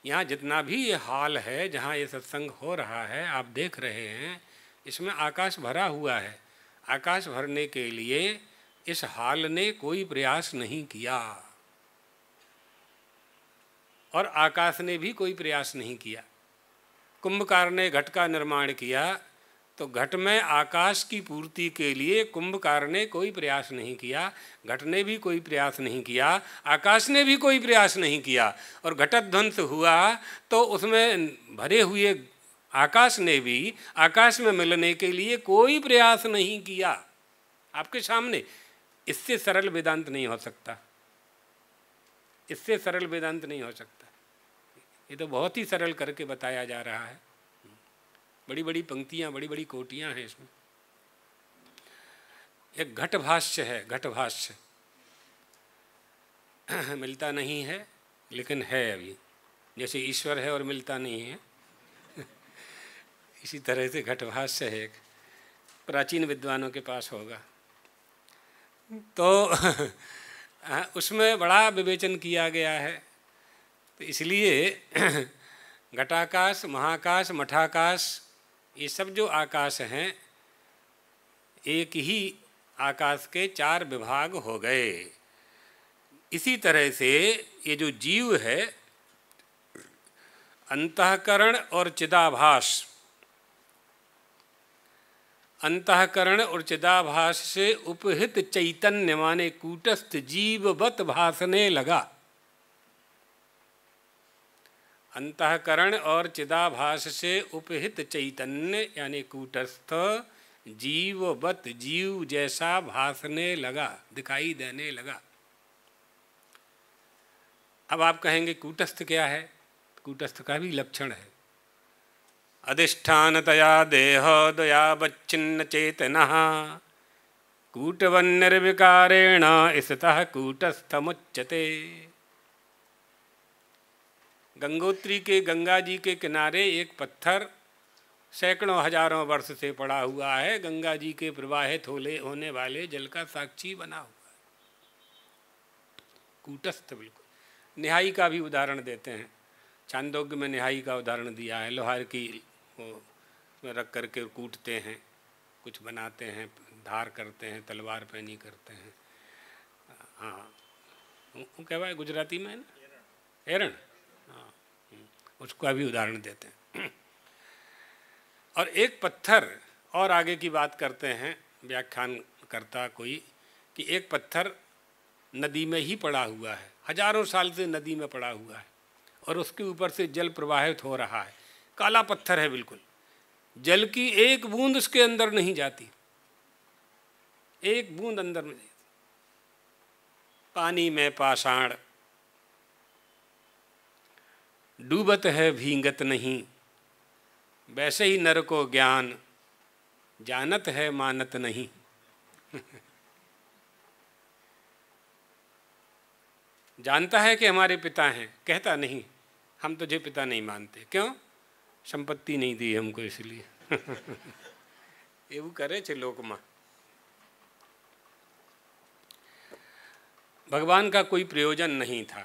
यहाँ जितना भी ये हाल है, जहाँ ये सत्संग हो रहा है, आप देख रहे हैं, इसमें आकाश भरा हुआ है। आकाश भरने के लिए इस हाल ने कोई प्रयास नहीं किया, और आकाश ने भी कोई प्रयास नहीं किया। कुंभकार ने घट का निर्माण किया, तो घट में आकाश की पूर्ति के लिए कुंभकार ने कोई प्रयास नहीं किया, घट ने भी कोई प्रयास नहीं किया, आकाश ने भी कोई प्रयास नहीं किया। और घटध्वंस हुआ तो उसमें भरे हुए आकाश ने भी आकाश में मिलने के लिए कोई प्रयास नहीं किया। आपके सामने। इससे सरल वेदांत नहीं हो सकता, इससे सरल वेदांत नहीं हो सकता। ये तो बहुत ही सरल करके बताया जा रहा है। बड़ी बड़ी पंक्तियां, बड़ी बड़ी कोटियां हैं इसमें। एक घटभाष्य है, घटभाष्य मिलता नहीं है लेकिन है अभी, जैसे ईश्वर है और मिलता नहीं है इसी तरह से घटभाष्य है, एक प्राचीन विद्वानों के पास होगा। तो उसमें बड़ा विवेचन किया गया है। तो इसलिए घटाकाश, महाकाश, मठाकाश, ये सब जो आकाश हैं, एक ही आकाश के चार विभाग हो गए। इसी तरह से ये जो जीव है, अंतःकरण और चिदाभास, अंतःकरण और चिदाभास से उपहित चैतन्य माने कूटस्थ जीववत भासने लगा। अंतःकरण और चिदाभास से उपहित चैतन्य यानी कूटस्थ जीववत, जीव जैसा भासने लगा, दिखाई देने लगा। अब आप कहेंगे कूटस्थ क्या है? कूटस्थ का भी लक्षण है। अधिष्ठानतया देह दयावच्छिन्न चेतनः कूटवन्निर्विकारेण इसतः कूटस्थमुच्यते। गंगोत्री के, गंगा जी के किनारे एक पत्थर सैकड़ों हजारों वर्ष से पड़ा हुआ है, गंगा जी के प्रवाहित होने वाले जल का साक्षी बना हुआ है, कूटस्थ बिल्कुल। निहाई का भी उदाहरण देते हैं, छांदोग्य में निहाई का उदाहरण दिया है। लोहार की वो रख करके कूटते हैं, कुछ बनाते हैं, धार करते हैं, तलवार पैनी करते हैं। हाँ, वो क्या है गुजराती में है ना, एरण। हाँ, उसका भी उदाहरण देते हैं। और एक पत्थर, और आगे की बात करते हैं व्याख्यान करता कोई, कि एक पत्थर नदी में ही पड़ा हुआ है, हजारों साल से नदी में पड़ा हुआ है, और उसके ऊपर से जल प्रवाहित हो रहा है। काला पत्थर है बिल्कुल, जल की एक बूंद उसके अंदर नहीं जाती, एक बूंद अंदर में। पानी में पाषाण डूबत है भींगत नहीं, वैसे ही नर को ज्ञान जानत है मानत नहीं। जानता है कि हमारे पिता हैं, कहता नहीं हम तुझे पिता नहीं मानते। क्यों? संपत्ति नहीं दी हमको इसलिए। એવું કરે છે લોકમાં। भगवान का कोई प्रयोजन नहीं था।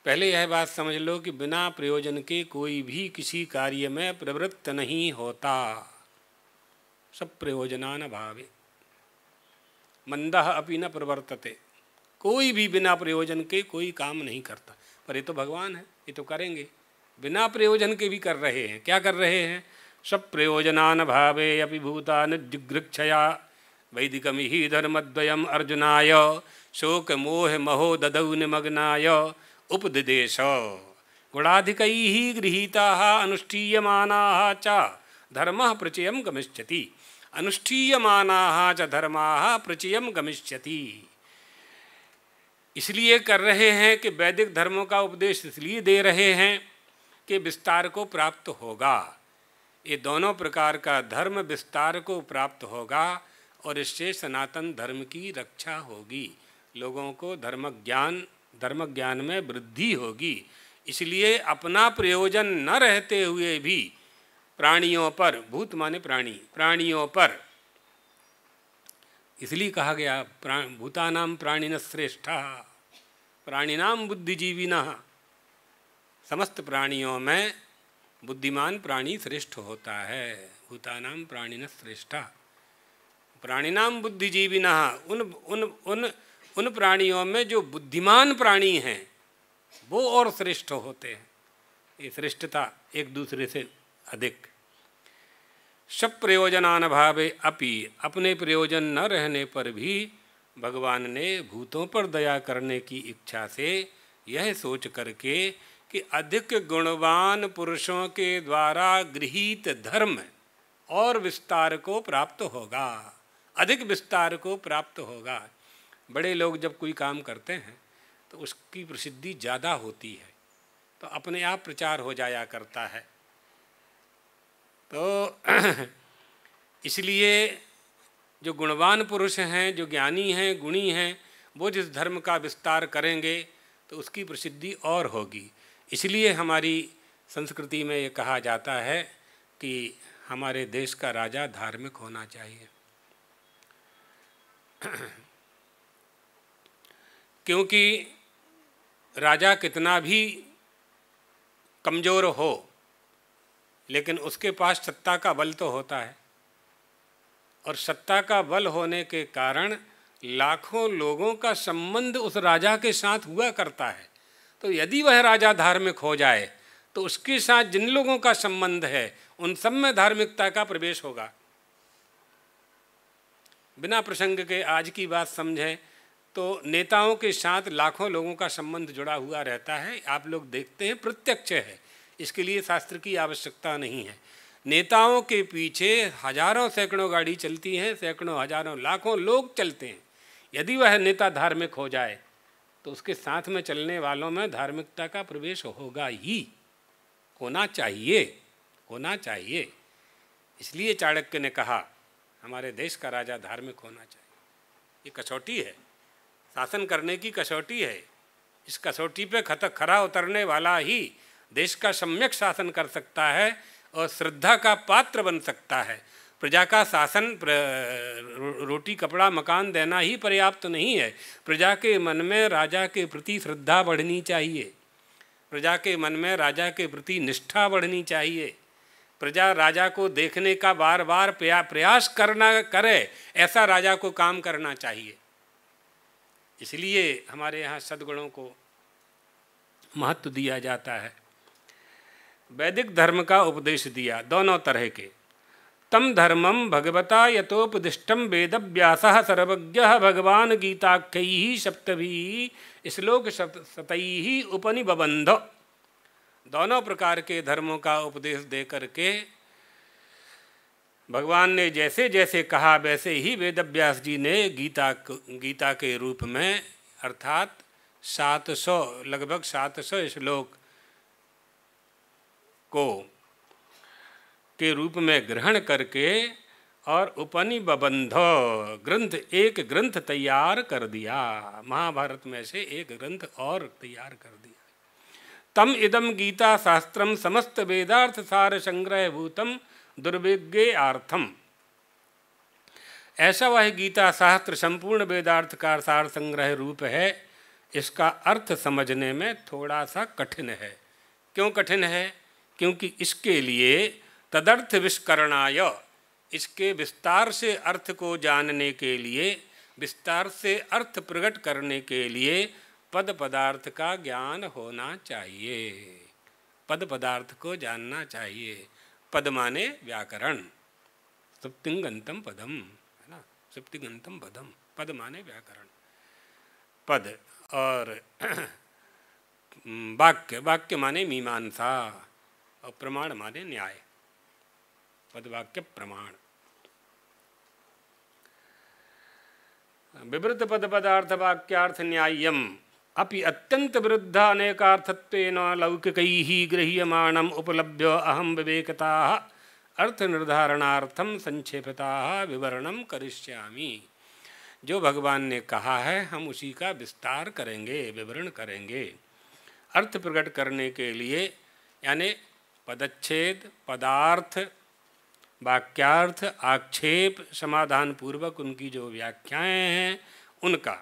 पहले यह बात समझ लो कि बिना प्रयोजन के कोई भी किसी कार्य में प्रवृत्त नहीं होता। सब प्रयोजनान भावे मंदः अपि न प्रवर्तते। कोई भी बिना प्रयोजन के कोई काम नहीं करता। पर ये तो भगवान है, ये तो करेंगे, बिना प्रयोजन के भी कर रहे हैं। क्या कर रहे हैं? सब प्रयोजनान भावे अपि भूतानि जिगृक्षया वैदिकम ही धर्मद्वयम अर्जुनाय शोक मोह महो ददौ निमग्नाय उपदिदेश। गुणाधिकैः गृहीताः अनुष्ठीयमानाः च धर्मः प्रचयं गमिष्यति। अनुष्ठीयमानाः च धर्माः प्रचयं गमिष्यति। इसलिए कर रहे हैं कि वैदिक धर्मों का उपदेश इसलिए दे रहे हैं कि विस्तार को प्राप्त होगा। ये दोनों प्रकार का धर्म विस्तार को प्राप्त होगा और इससे सनातन धर्म की रक्षा होगी, लोगों को धर्म ज्ञान में वृद्धि होगी। इसलिए अपना प्रयोजन न रहते हुए भी प्राणियों पर, भूत माने प्राणी, प्राणियों पर इसलिए कहा गया भूतानां प्राणिनः श्रेष्ठः प्राणिनां बुद्धिजीविनः। समस्त प्राणियों में बुद्धिमान प्राणी श्रेष्ठ होता है। भूतानां प्राणिनः श्रेष्ठः प्राणिनां बुद्धिजीविनः। उन प्राणियों में जो बुद्धिमान प्राणी हैं वो और श्रेष्ठ होते हैं। ये श्रेष्ठता एक दूसरे से अधिक। सब प्रयोजनानुभावे अपि, अपने प्रयोजन न रहने पर भी भगवान ने भूतों पर दया करने की इच्छा से यह सोच करके कि अधिक गुणवान पुरुषों के द्वारा गृहीत धर्म और विस्तार को प्राप्त होगा, अधिक विस्तार को प्राप्त होगा। बड़े लोग जब कोई काम करते हैं तो उसकी प्रसिद्धि ज़्यादा होती है, तो अपने आप प्रचार हो जाया करता है। तो इसलिए जो गुणवान पुरुष हैं, जो ज्ञानी हैं, गुणी हैं, वो जिस धर्म का विस्तार करेंगे तो उसकी प्रसिद्धि और होगी। इसलिए हमारी संस्कृति में ये कहा जाता है कि हमारे देश का राजा धार्मिक होना चाहिए। क्योंकि राजा कितना भी कमज़ोर हो लेकिन उसके पास सत्ता का बल तो होता है, और सत्ता का बल होने के कारण लाखों लोगों का संबंध उस राजा के साथ हुआ करता है। तो यदि वह राजा धार्मिक हो जाए तो उसके साथ जिन लोगों का संबंध है उन सब में धार्मिकता का प्रवेश होगा। बिना प्रसंग के आज की बात समझें तो नेताओं के साथ लाखों लोगों का संबंध जुड़ा हुआ रहता है। आप लोग देखते हैं, प्रत्यक्ष है, इसके लिए शास्त्र की आवश्यकता नहीं है। नेताओं के पीछे हजारों सैकड़ों गाड़ी चलती हैं, सैकड़ों हजारों लाखों लोग चलते हैं। यदि वह नेता धार्मिक हो जाए तो उसके साथ में चलने वालों में धार्मिकता का प्रवेश होगा ही, होना चाहिए, होना चाहिए। इसलिए चाणक्य ने कहा हमारे देश का राजा धार्मिक होना चाहिए। ये कसौटी है, शासन करने की कसौटी है। इस कसौटी पे खरा उतरने वाला ही देश का सम्यक शासन कर सकता है और श्रद्धा का पात्र बन सकता है। प्रजा का शासन, रोटी कपड़ा मकान देना ही पर्याप्त नहीं है। प्रजा के मन में राजा के प्रति श्रद्धा बढ़नी चाहिए, प्रजा के मन में राजा के प्रति निष्ठा बढ़नी चाहिए। प्रजा राजा को देखने का बार बार प्रयास करे, ऐसा राजा को काम करना चाहिए। इसलिए हमारे यहाँ सद्गुणों को महत्व दिया जाता है। वैदिक धर्म का उपदेश दिया दोनों तरह के। तम धर्मम भगवता यतोपदिष्टम वेदव्यासः सर्वज्ञः भगवान गीताख्यैः सप्तभिः श्लोक शतैः उपनिबबन्ध। दोनों प्रकार के धर्मों का उपदेश दे करके भगवान ने जैसे जैसे कहा वैसे ही वेदव्यास जी ने गीता के रूप में अर्थात 700 लगभग 700 श्लोक को के रूप में ग्रहण करके और उपनिबबंध ग्रंथ, एक ग्रंथ तैयार कर दिया। महाभारत में से एक ग्रंथ और तैयार कर दिया। तम इदम गीता शास्त्रम समस्त वेदार्थ सार संग्रह भूतम दुर्विज्ञे आर्थम। ऐसा वह गीता शास्त्र संपूर्ण वेदार्थ का सार संग्रह रूप है। इसका अर्थ समझने में थोड़ा सा कठिन है। क्यों कठिन है? क्योंकि इसके लिए तदर्थ विष्करणाय, इसके विस्तार से अर्थ को जानने के लिए, विस्तार से अर्थ प्रकट करने के लिए पद पदार्थ का ज्ञान होना चाहिए। पद पदार्थ को जानना चाहिए। पद माने व्याकरण, सुप्तिंगंतम पदम, है ना, सुप्तिंगंतम पदम, पद माने व्याकरण। पद और वाक्य, वाक्य माने मीमांसा और प्रमाण माने न्याय, पदवाक्य प्रमाण। विवृत पद पदार्थ वाक्यार्थ न्याय्यम अपि अत्यंत विरुद्ध अनेकार्थत्वेन लौकिकैः गृह्यमाणम् उपलभ्य अहम विवेकताः अर्थ निर्धारणार्थम संक्षेपताः विवरणम करिष्यामि। जो भगवान ने कहा है हम उसी का विस्तार करेंगे, विवरण करेंगे। अर्थ प्रकट करने के लिए यानी पदच्छेद, पदार्थ, वाक्यार्थ, आक्षेप, समाधान पूर्वक उनकी जो व्याख्याएं हैं उनका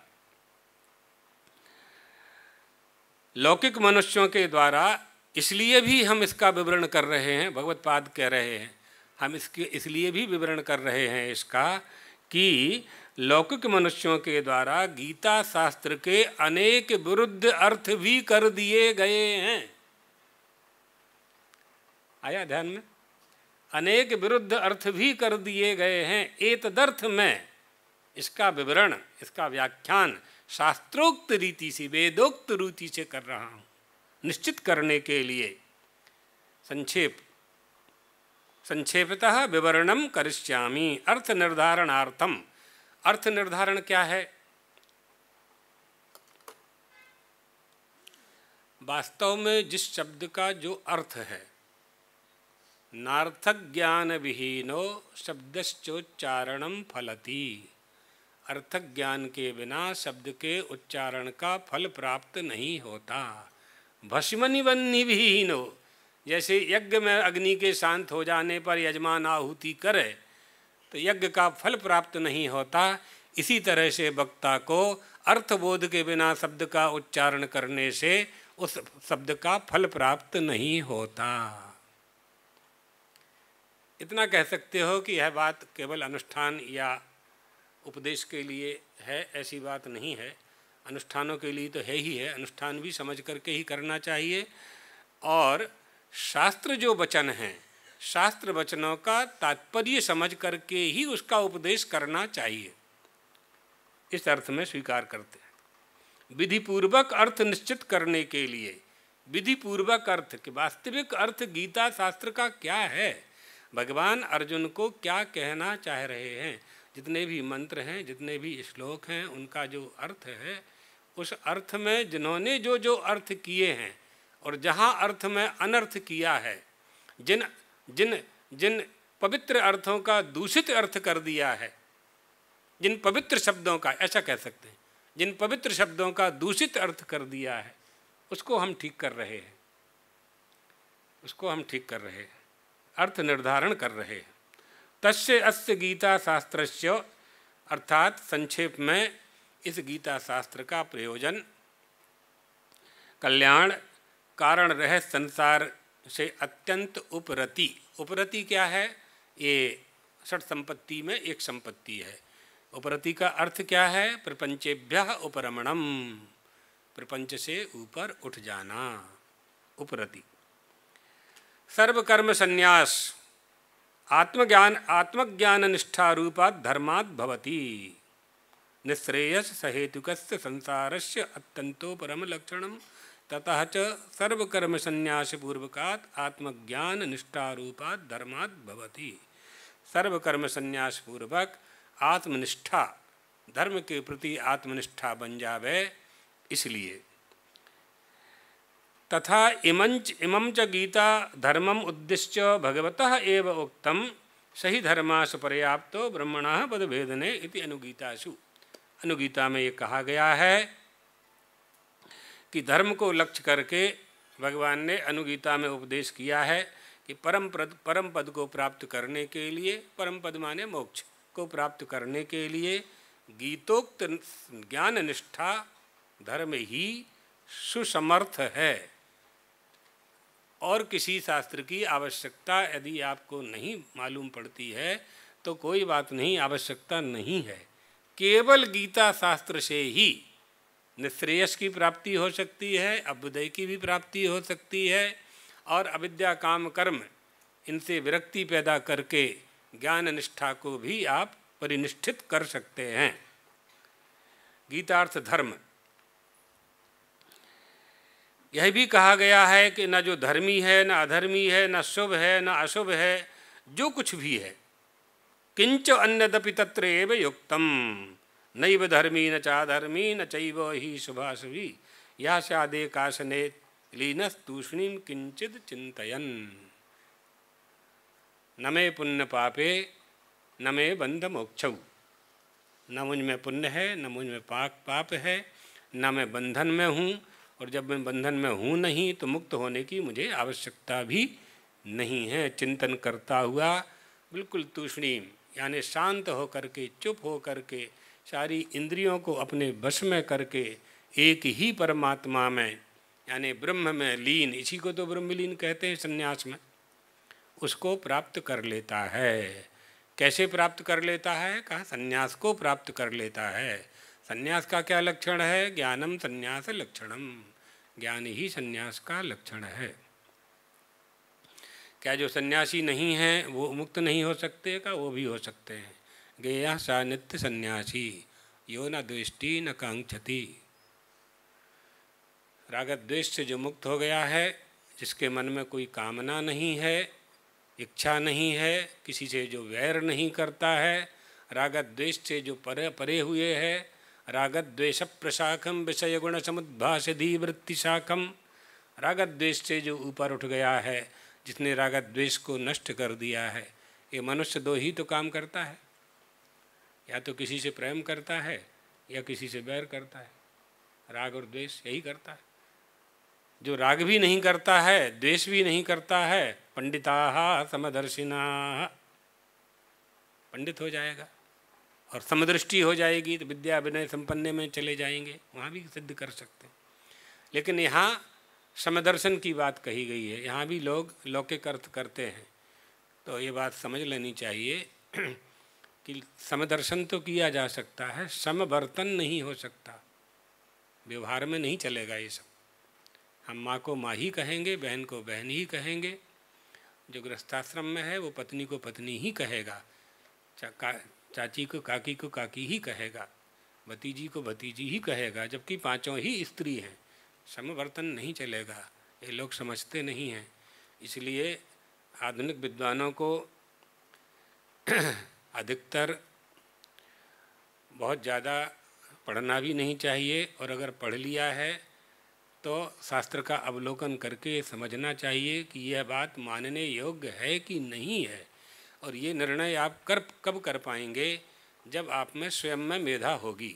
लौकिक मनुष्यों के द्वारा इसलिए भी हम इसका विवरण कर रहे हैं, भगवत्पाद कह रहे हैं हम इसके इसलिए भी विवरण कर रहे हैं इसका कि लौकिक मनुष्यों के द्वारा गीता शास्त्र के अनेक विरुद्ध अर्थ भी कर दिए गए हैं। आया ध्यान में? अनेक विरुद्ध अर्थ भी कर दिए गए हैं। एतदर्थ में इसका विवरण, इसका व्याख्यान शास्त्रोक्त रीति से, वेदोक्त रीति से कर रहा हूँ, निश्चित करने के लिए संक्षेपतः विवरणम करिष्यामि अर्थ निर्धारणार्थम। अर्थ निर्धारण क्या है? वास्तव में जिस शब्द का जो अर्थ है, नार्थक ज्ञान विहीनो शब्दश्चोच्चारणम फलति। अर्थक ज्ञान के बिना शब्द के उच्चारण का फल प्राप्त नहीं होता। भस्मनिवन्नि विहीनो, जैसे यज्ञ में अग्नि के शांत हो जाने पर यजमान आहुति करे तो यज्ञ का फल प्राप्त नहीं होता, इसी तरह से वक्ता को अर्थबोध के बिना शब्द का उच्चारण करने से उस शब्द का फल प्राप्त नहीं होता। इतना कह सकते हो कि यह बात केवल अनुष्ठान या उपदेश के लिए है, ऐसी बात नहीं है। अनुष्ठानों के लिए तो है ही है, अनुष्ठान भी समझ करके ही करना चाहिए। और शास्त्र जो वचन हैं, शास्त्र वचनों का तात्पर्य समझ करके ही उसका उपदेश करना चाहिए, इस अर्थ में स्वीकार करते हैं। विधिपूर्वक अर्थ निश्चित करने के लिए, विधिपूर्वक अर्थ के वास्तविक अर्थ गीता शास्त्र का क्या है, भगवान अर्जुन को क्या कहना चाह रहे हैं, जितने भी मंत्र हैं, जितने भी श्लोक हैं, उनका जो अर्थ है, उस अर्थ में जिन्होंने जो जो अर्थ किए हैं और जहाँ अर्थ में अनर्थ किया है, जिन जिन जिन पवित्र अर्थों का दूषित अर्थ कर दिया है, जिन पवित्र शब्दों का, ऐसा कह सकते हैं, जिन पवित्र शब्दों का दूषित अर्थ कर दिया है, उसको हम ठीक कर रहे हैं, उसको हम ठीक कर रहे हैं, अर्थ निर्धारण कर रहे हैं। तस्य अस्य गीता शास्त्रस्य, अर्थात संक्षेप में इस गीता शास्त्र का प्रयोजन कल्याण कारण रह संसार से अत्यंत उपरति। उपरति क्या है? ये षट संपत्ति में एक संपत्ति है। उपरति का अर्थ क्या है? प्रपंचेभ्यः उपरमणम, प्रपंच से ऊपर उठ जाना, उपरति। सर्वकर्म संन्यास आत्मज्ञान निष्ठा रूपात् धर्मात् भवति। निःश्रेयस सहेतुकस्य संसारस्य अत्यंतो परम लक्षणम ततः च सर्वकर्म संन्यास पूर्वकात् आत्मज्ञान निष्ठा रूपात् धर्मात् भवति। सर्वकर्म संन्यास पूर्वक आत्मनिष्ठा, धर्म के प्रति आत्मनिष्ठा बन जावे, इसलिए। तथा इमं च गीता धर्मम उद्दिश्य भगवतः एव उक्तम सही धर्मास पर्याप्तो ब्रह्मणः पदभेदने इति अनुगीतासु। अनुगीता में ये कहा गया है कि धर्म को लक्ष्य करके भगवान ने अनुगीता में उपदेश किया है कि परम पद को प्राप्त करने के लिए, परम पद माने मोक्ष को प्राप्त करने के लिए गीतोक्त ज्ञान निष्ठा धर्म ही सुसमर्थ है और किसी शास्त्र की आवश्यकता यदि आपको नहीं मालूम पड़ती है तो कोई बात नहीं, आवश्यकता नहीं है। केवल गीता शास्त्र से ही निःश्रेयस की प्राप्ति हो सकती है, अभ्युदय की भी प्राप्ति हो सकती है और अविद्या काम कर्म इनसे विरक्ति पैदा करके ज्ञान निष्ठा को भी आप परिनिष्ठित कर सकते हैं। गीतार्थ धर्म यह भी कहा गया है कि न जो धर्मी है, न अधर्मी है, न शुभ है, न अशुभ है, जो कुछ भी है, किंच अन्यदपि तत्र एव युक्तम नैव धर्मी न चाधर्मी न चैव हि शुभाशुभी या स्यादेकाशने लीनस्तूष्णीम किंचिद चिंतयन्। न मे पुण्य पापे न मे बंध मोक्षौ, न मुझ में पुण्य है, न मुझ में पाप है, न मैं बंधन में हूँ, और जब मैं बंधन में हूँ नहीं तो मुक्त होने की मुझे आवश्यकता भी नहीं है। चिंतन करता हुआ बिल्कुल तूष्णीम यानी शांत हो करके, चुप हो करके, सारी इंद्रियों को अपने वश में करके एक ही परमात्मा में यानी ब्रह्म में लीन, इसी को तो ब्रह्मलीन कहते हैं संन्यास में, उसको प्राप्त कर लेता है। कैसे प्राप्त कर लेता है? कहा संन्यास को प्राप्त कर लेता है। संन्यास का क्या लक्षण है? ज्ञानम संन्यास लक्षणम, ज्ञान ही संन्यास का लक्षण है। क्या जो सन्यासी नहीं है वो मुक्त नहीं हो सकते? का वो भी हो सकते हैं। गेया सा नित्य सन्यासी यो न द्वेष्टि न कांक्षति। रागत द्वेष से जो मुक्त हो गया है, जिसके मन में कोई कामना नहीं है, इच्छा नहीं है, किसी से जो वैर नहीं करता है, रागत द्वेष से जो परे परे हुए है, रागत द्वेष प्रशाखम विषय गुण समुद्भाषधि वृत्ति शाखम, रागत द्वेष से जो ऊपर उठ गया है, जिसने रागत द्वेष को नष्ट कर दिया है। ये मनुष्य दो ही तो काम करता है, या तो किसी से प्रेम करता है या किसी से बैर करता है। राग और द्वेष यही करता है। जो राग भी नहीं करता है, द्वेष भी नहीं करता है, पंडिताः समदर्शिनाः, पंडित हो जाएगा और समदृष्टि हो जाएगी तो विद्या विनय संपन्न में चले जाएंगे, वहाँ भी सिद्ध कर सकते हैं। लेकिन यहाँ समदर्शन की बात कही गई है, यहाँ भी लोग लौकिक अर्थ करते हैं, तो ये बात समझ लेनी चाहिए कि समदर्शन तो किया जा सकता है, समवर्तन नहीं हो सकता। व्यवहार में नहीं चलेगा ये सब। हम माँ को माँ ही कहेंगे, बहन को बहन ही कहेंगे, जो गृहस्थाश्रम में है वो पत्नी को पत्नी ही कहेगा, चाची को काकी ही कहेगा, भतीजी को भतीजी ही कहेगा, जबकि पांचों ही स्त्री हैं। समवर्तन नहीं चलेगा, ये लोग समझते नहीं हैं। इसलिए आधुनिक विद्वानों को अधिकतर बहुत ज़्यादा पढ़ना भी नहीं चाहिए, और अगर पढ़ लिया है तो शास्त्र का अवलोकन करके समझना चाहिए कि यह बात मानने योग्य है कि नहीं है। और ये निर्णय आप कब कर पाएंगे? जब आप में स्वयं में मेधा होगी।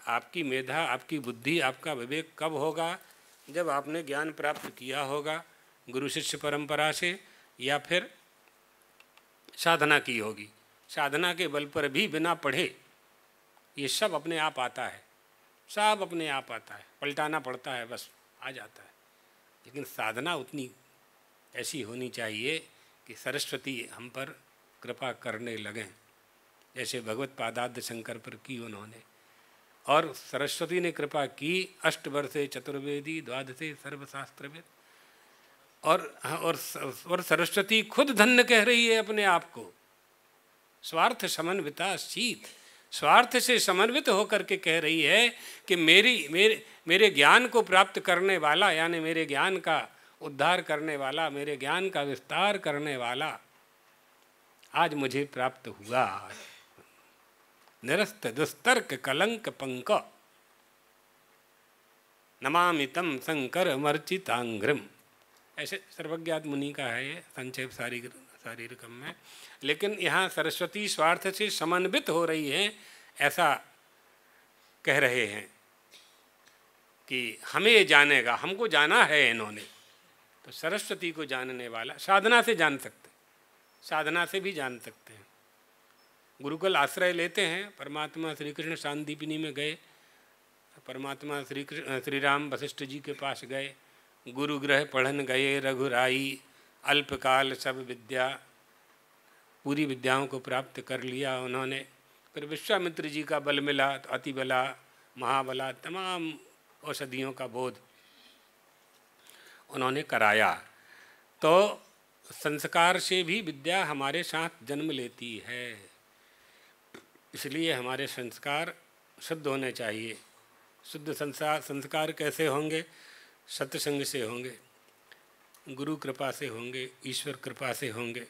आपकी मेधा, आपकी बुद्धि, आपका विवेक कब होगा? जब आपने ज्ञान प्राप्त किया होगा गुरु शिष्य परंपरा से, या फिर साधना की होगी। साधना के बल पर भी बिना पढ़े ये सब अपने आप आता है, सब अपने आप आता है, पलटाना पड़ता है, बस आ जाता है। लेकिन साधना उतनी ऐसी होनी चाहिए कि सरस्वती हम पर कृपा करने लगें, जैसे भगवत पादाद्य शंकर पर की उन्होंने। और सरस्वती ने कृपा की, अष्टवर्षे चतुर्वेदी द्वादशे सर्वशास्त्रवेद। और सरस्वती खुद धन्य कह रही है अपने आप को। स्वार्थ समन्विता शीत, स्वार्थ से समन्वित होकर के कह रही है कि मेरे ज्ञान को प्राप्त करने वाला, यानी मेरे ज्ञान का उद्धार करने वाला, मेरे ज्ञान का विस्तार करने वाला आज मुझे प्राप्त हुआ। निरस्त दुस्तर्क कलंक पंक नमामितम शंकर मर्चितांग्रम, ऐसे सर्वज्ञात मुनि का है ये संक्षेप शारीरिकम में। लेकिन यहाँ सरस्वती स्वार्थ से समन्वित हो रही है, ऐसा कह रहे हैं कि हमें ये जानेगा, हमको जाना है इन्होंने। तो सरस्वती को जानने वाला साधना से जान सकते, साधना से भी जान सकते हैं। गुरुकुल आश्रय लेते हैं, परमात्मा श्री कृष्ण शांतिपिनी में गए, परमात्मा श्री राम वशिष्ठ जी के पास गए, गुरु ग्रह पढ़न गए रघुराई, अल्पकाल सब विद्या, पूरी विद्याओं को प्राप्त कर लिया उन्होंने। फिर विश्वामित्र जी का बल मिला तो अति बला महाबला तमाम औषधियों का बोध उन्होंने कराया। तो संस्कार से भी विद्या हमारे साथ जन्म लेती है, इसलिए हमारे संस्कार शुद्ध होने चाहिए। शुद्ध संस्कार कैसे होंगे? सत्संग से होंगे, गुरु कृपा से होंगे, ईश्वर कृपा से होंगे।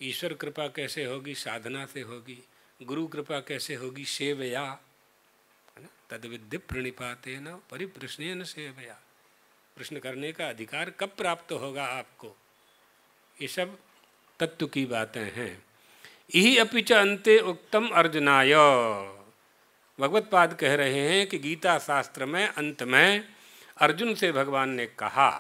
ईश्वर कृपा कैसे होगी? साधना से होगी। गुरु कृपा कैसे होगी? सेवया, है ना। तद्विद्य प्रणिपाते न परिप्रश्नेन सेवया। प्रश्न करने का अधिकार कब प्राप्त होगा आपको? ये सब तत्व की बातें हैं। यही अपि च अन्ते उक्तम अर्जुनाय। भगवत पाद कह रहे हैं कि गीता शास्त्र में अंत में अर्जुन से भगवान ने कहा,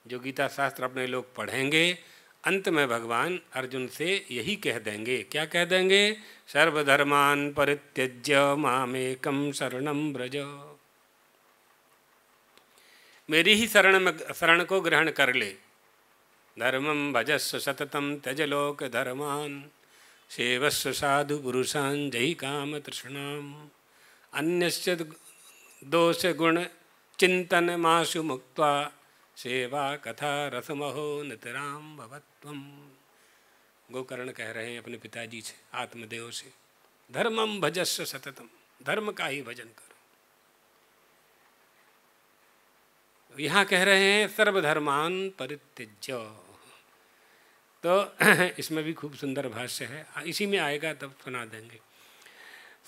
जो गीता शास्त्र अपने लोग पढ़ेंगे, अंत में भगवान अर्जुन से यही कह देंगे। क्या कह देंगे? सर्वधर्मान परित्यज्य मामेकं शरणं व्रज। मेरी ही शरण को ग्रहण कर ले। धर्मं भजस्व सततं त्यज लोक धर्मान सेवस्व साधु पुरुषान् जहि काम तृष्णाम् अन्यस्य दोष गुण चिंतन मासु मुक्त्वा सेवा कथा रसमहो नितराम भवत्वम। गोकर्ण कह रहे हैं अपने पिताजी से, आत्मदेव से, धर्मम भजस्व सततम, धर्म का ही भजन करो। यहाँ कह रहे हैं सर्वधर्मान परित्यज्य। तो इसमें भी खूब सुंदर भाष्य है, इसी में आएगा तब सुना देंगे।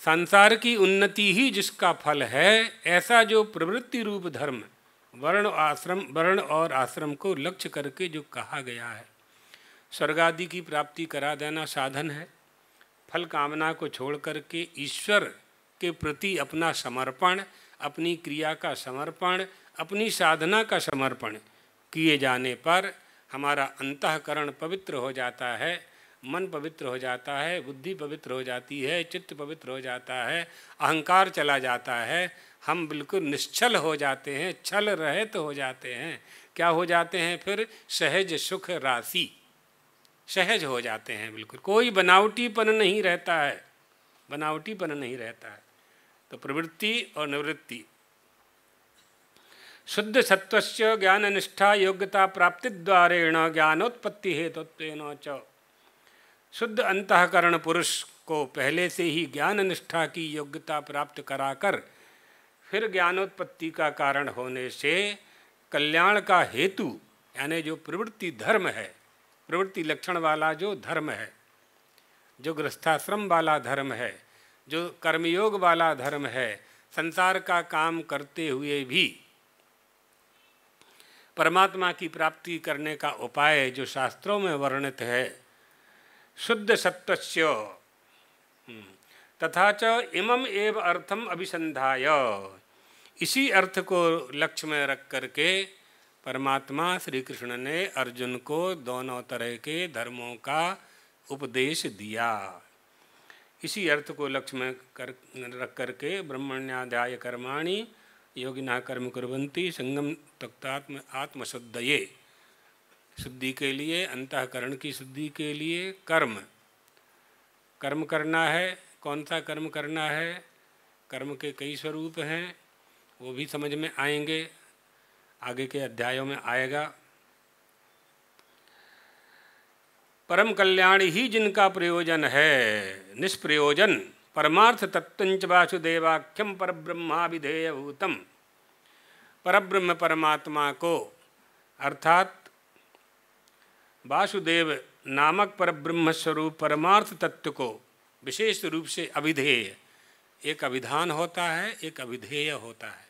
संसार की उन्नति ही जिसका फल है, ऐसा जो प्रवृत्ति रूप धर्म वर्ण और आश्रम को लक्ष्य करके जो कहा गया है, स्वर्ग आदि की प्राप्ति करा देना साधन है। फल कामना को छोड़ करके ईश्वर के प्रति अपना समर्पण, अपनी क्रिया का समर्पण, अपनी साधना का समर्पण किए जाने पर हमारा अंतःकरण पवित्र हो जाता है, मन पवित्र हो जाता है, बुद्धि पवित्र हो जाती है, चित्त पवित्र हो जाता है, अहंकार चला जाता है, हम बिल्कुल निश्चल हो जाते हैं, छल रहित हो जाते हैं। क्या हो जाते हैं फिर? सहज सुख राशि, सहज हो जाते हैं बिल्कुल। कोई बनावटीपन नहीं रहता है, बनावटीपन नहीं रहता है। तो प्रवृत्ति और निवृत्ति, शुद्ध सत्वस्य ज्ञान निष्ठा योग्यता प्राप्ति द्वारेण ज्ञानोत्पत्ति हेतुत्वेन च। शुद्ध अंतःकरण पुरुष को पहले से ही ज्ञान निष्ठा की योग्यता प्राप्त कराकर फिर ज्ञानोत्पत्ति का कारण होने से कल्याण का हेतु, यानी जो प्रवृत्ति धर्म है, प्रवृत्ति लक्षण वाला जो धर्म है, जो गृहस्थाश्रम वाला धर्म है, जो कर्मयोग वाला धर्म है, संसार का काम करते हुए भी परमात्मा की प्राप्ति करने का उपाय जो शास्त्रों में वर्णित है, शुद्ध सत्वस्य तथा च इमम एव अर्थम अभिसंधाय, इसी अर्थ को लक्ष्य में रख करके परमात्मा श्री कृष्ण ने अर्जुन को दोनों तरह के धर्मों का उपदेश दिया। इसी अर्थ को लक्ष्य में रख करके ब्रह्मण्याध्याय कर्माणि योगिना कर्म कुर्वन्ति संगम तक्तात्म आत्मशुद्धये, शुद्धि के लिए, अंतःकरण की शुद्धि के लिए कर्म करना है। कौन सा कर्म करना है? कर्म के कई स्वरूप हैं, वो भी समझ में आएंगे, आगे के अध्यायों में आएगा। परम कल्याण ही जिनका प्रयोजन है, निष्प्रयोजन परमार्थ तत्वंच वासुदेवाख्यम परब्रह्माभिधेयभूतम। परब्रह्म परमात्मा को अर्थात वासुदेव नामक परब्रह्म स्वरूप परमार्थ तत्व को विशेष रूप से अभिधेय, एक अभिधान होता है, एक अभिधेय होता है,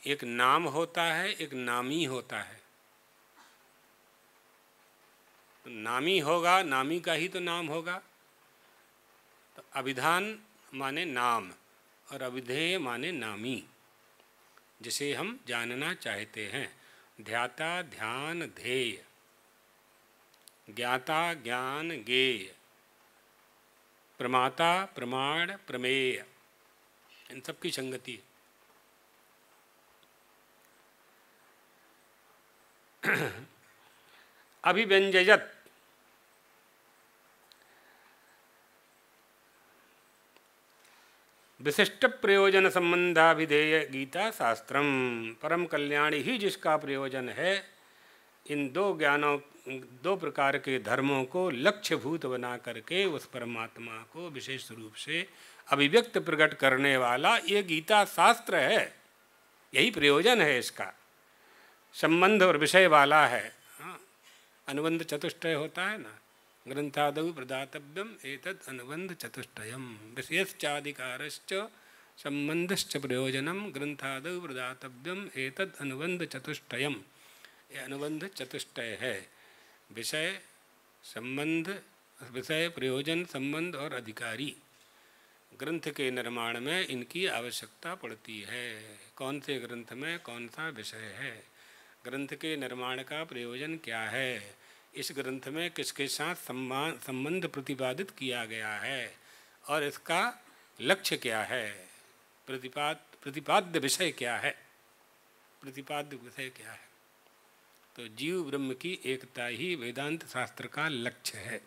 एक नाम होता है, एक नामी होता है। तो नामी होगा, नामी का ही तो नाम होगा। तो अभिधान माने नाम और अभिधेय माने नामी, जिसे हम जानना चाहते हैं। ध्याता ध्यान ध्येय, ज्ञाता ज्ञान ज्ञेय, प्रमाता प्रमाण प्रमेय, इन सब की संगति। अभिव्यंजयत, विशिष्ट प्रयोजन संबंधाभिधेय गीता शास्त्रम। परम कल्याणी ही जिसका प्रयोजन है, इन दो प्रकार के धर्मों को लक्ष्यभूत बना करके उस परमात्मा को विशेष रूप से अभिव्यक्त प्रकट करने वाला ये गीता शास्त्र है। यही प्रयोजन है इसका। संबंध और विषय वाला है। हाँ, अनुबंध चतुष्टय होता है ना, ग्रंथादौ प्रदातव्यम एतद अनुबंध चतुष्टयम विषयश्चाधिकारश्च संबंधश्च प्रयोजनम ग्रंथादौ प्रदातव्यम एतद अनुबंध चतुष्टयम। ये अनुबंध चतुष्टय है, विषय, संबंध, विषय, प्रयोजन, संबंध और अधिकारी। ग्रंथ के निर्माण में इनकी आवश्यकता पड़ती है। कौन से ग्रंथ में कौन सा विषय है, ग्रंथ के निर्माण का प्रयोजन क्या है, इस ग्रंथ में किसके साथ संबंध प्रतिपादित किया गया है और इसका लक्ष्य क्या है, प्रतिपाद्य विषय क्या है, प्रतिपाद्य विषय क्या है। तो जीव ब्रह्म की एकता ही वेदांत शास्त्र का लक्ष्य है।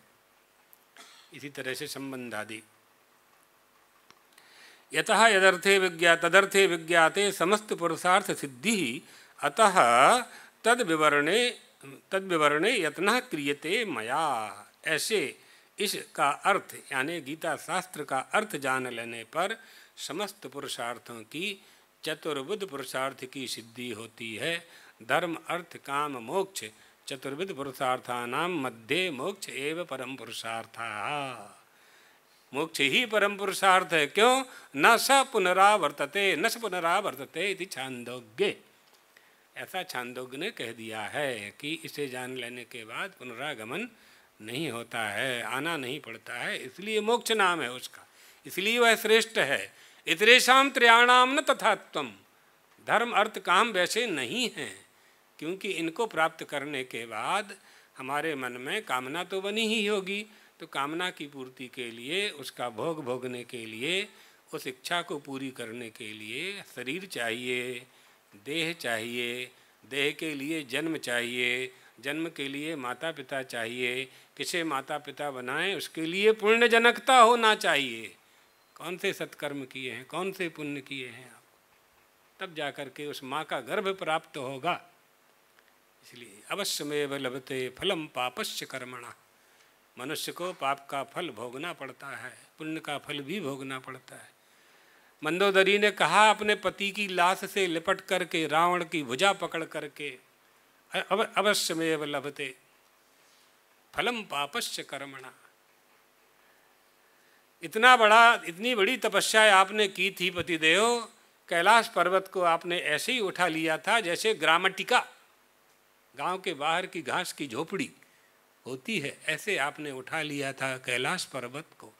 इसी तरह से संबंध आदि यतः तदर्थे विज्ञाते समस्त पुरुषार्थ सिद्धि अतः तद्विवरणे यत्नः क्रियते मया। ऐसे इसका अर्थ यानी गीता शास्त्र का अर्थ जान लेने पर समस्त पुरुषार्थों की चतुर्विध पुरुषार्थ की सिद्धि होती है। धर्म अर्थ काम मोक्ष चतुर्विध पुरुषार्थानां मध्ये मोक्ष एव परम पुरुषार्थः। मोक्ष ही परम पुरुषार्थ है। क्यों? न स पुनरावर्तते इति छांदोग्य। ऐसा छांदोग्य ने कह दिया है कि इसे जान लेने के बाद पुनरागमन नहीं होता है, आना नहीं पड़ता है, इसलिए मोक्ष नाम है उसका, इसलिए वह श्रेष्ठ है। इतरेषां त्रयाणाम न तथात्वम। धर्म अर्थ काम वैसे नहीं हैं, क्योंकि इनको प्राप्त करने के बाद हमारे मन में कामना तो बनी ही होगी। तो कामना की पूर्ति के लिए, उसका भोग भोगने के लिए, उस इच्छा को पूरी करने के लिए शरीर चाहिए, देह चाहिए, देह के लिए जन्म चाहिए, जन्म के लिए माता पिता चाहिए, किसे माता पिता बनाएं उसके लिए पुण्य जनकता होना चाहिए। कौन से सत्कर्म किए हैं, कौन से पुण्य किए हैं आप, तब जाकर के उस माँ का गर्भ प्राप्त होगा। इसलिए अवश्यमेव लभते फलम पापस्य कर्मणा। मनुष्य को पाप का फल भोगना पड़ता है, पुण्य का फल भी भोगना पड़ता है। मंदोदरी ने कहा अपने पति की लाश से लिपट करके, रावण की भुजा पकड़ करके, अवश्यमेव लभते फलम पापस्य कर्मणा। इतनी बड़ी तपस्या आपने की थी पतिदेव, कैलाश पर्वत को आपने ऐसे ही उठा लिया था जैसे ग्रामटिका, गांव के बाहर की घास की झोपड़ी होती है, ऐसे आपने उठा लिया था कैलाश पर्वत को।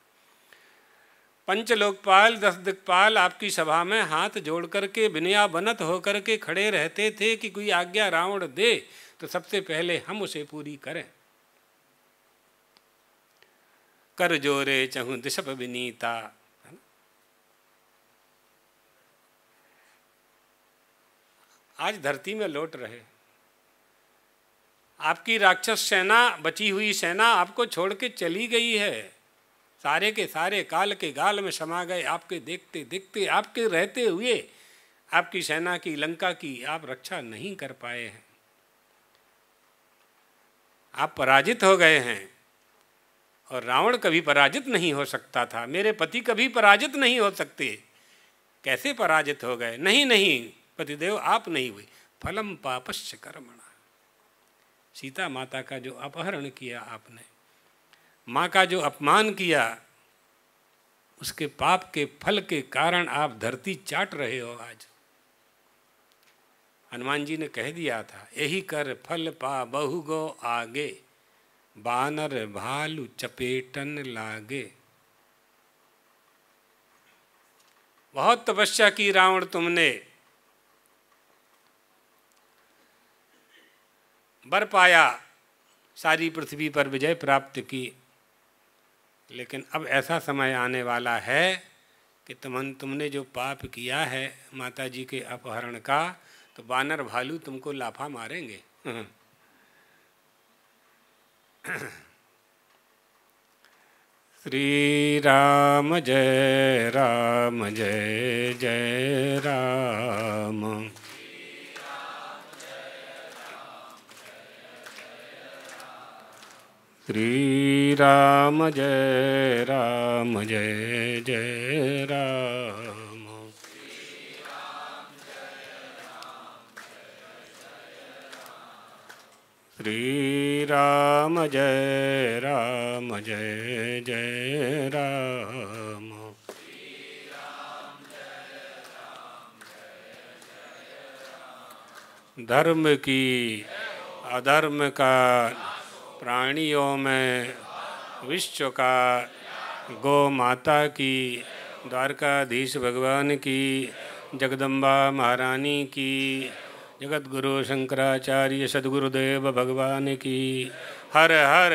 पंचलोकपाल 10 दिक्पाल आपकी सभा में हाथ जोड़ करके विनया बनत होकर के खड़े रहते थे कि कोई आज्ञा रावण दे तो सबसे पहले हम उसे पूरी करें। कर जोरे चहु दिशप विनीता। आज धरती में लौट रहे, आपकी राक्षस सेना, बची हुई सेना आपको छोड़ के चली गई है, सारे के सारे काल के गाल में समा गए। आपके देखते देखते, आपके रहते हुए आपकी सेना की, लंका की आप रक्षा नहीं कर पाए हैं, आप पराजित हो गए हैं। और रावण कभी पराजित नहीं हो सकता था, मेरे पति कभी पराजित नहीं हो सकते। कैसे पराजित हो गए? नहीं पतिदेव आप नहीं हुए। फलम पापस्य कर्मणा। सीता माता का जो अपहरण किया आपने, माँ का जो अपमान किया, उसके पाप के फल के कारण आप धरती चाट रहे हो आज। हनुमान जी ने कह दिया था, यही कर फल पा बहु गो आगे, बानर भालू चपेटन लागे। बहुत तपस्या की रावण तुमने, बर पाया, सारी पृथ्वी पर विजय प्राप्त की, लेकिन अब ऐसा समय आने वाला है कि तुमने जो पाप किया है माता जी के अपहरण का, तो बानर भालू तुमको लाफा मारेंगे। श्री राम जय राम जय जय राम। श्री राम जय राम जय जय राम। श्री राम जय जय राम। धर्म की अधर्म का प्राणियों में विश्व का गौ माता की, द्वारकाधीश भगवान की, जगदम्बा महारानी की, जगत गुरु शंकराचार्य सद्गुरुदेव भगवान की। हर हर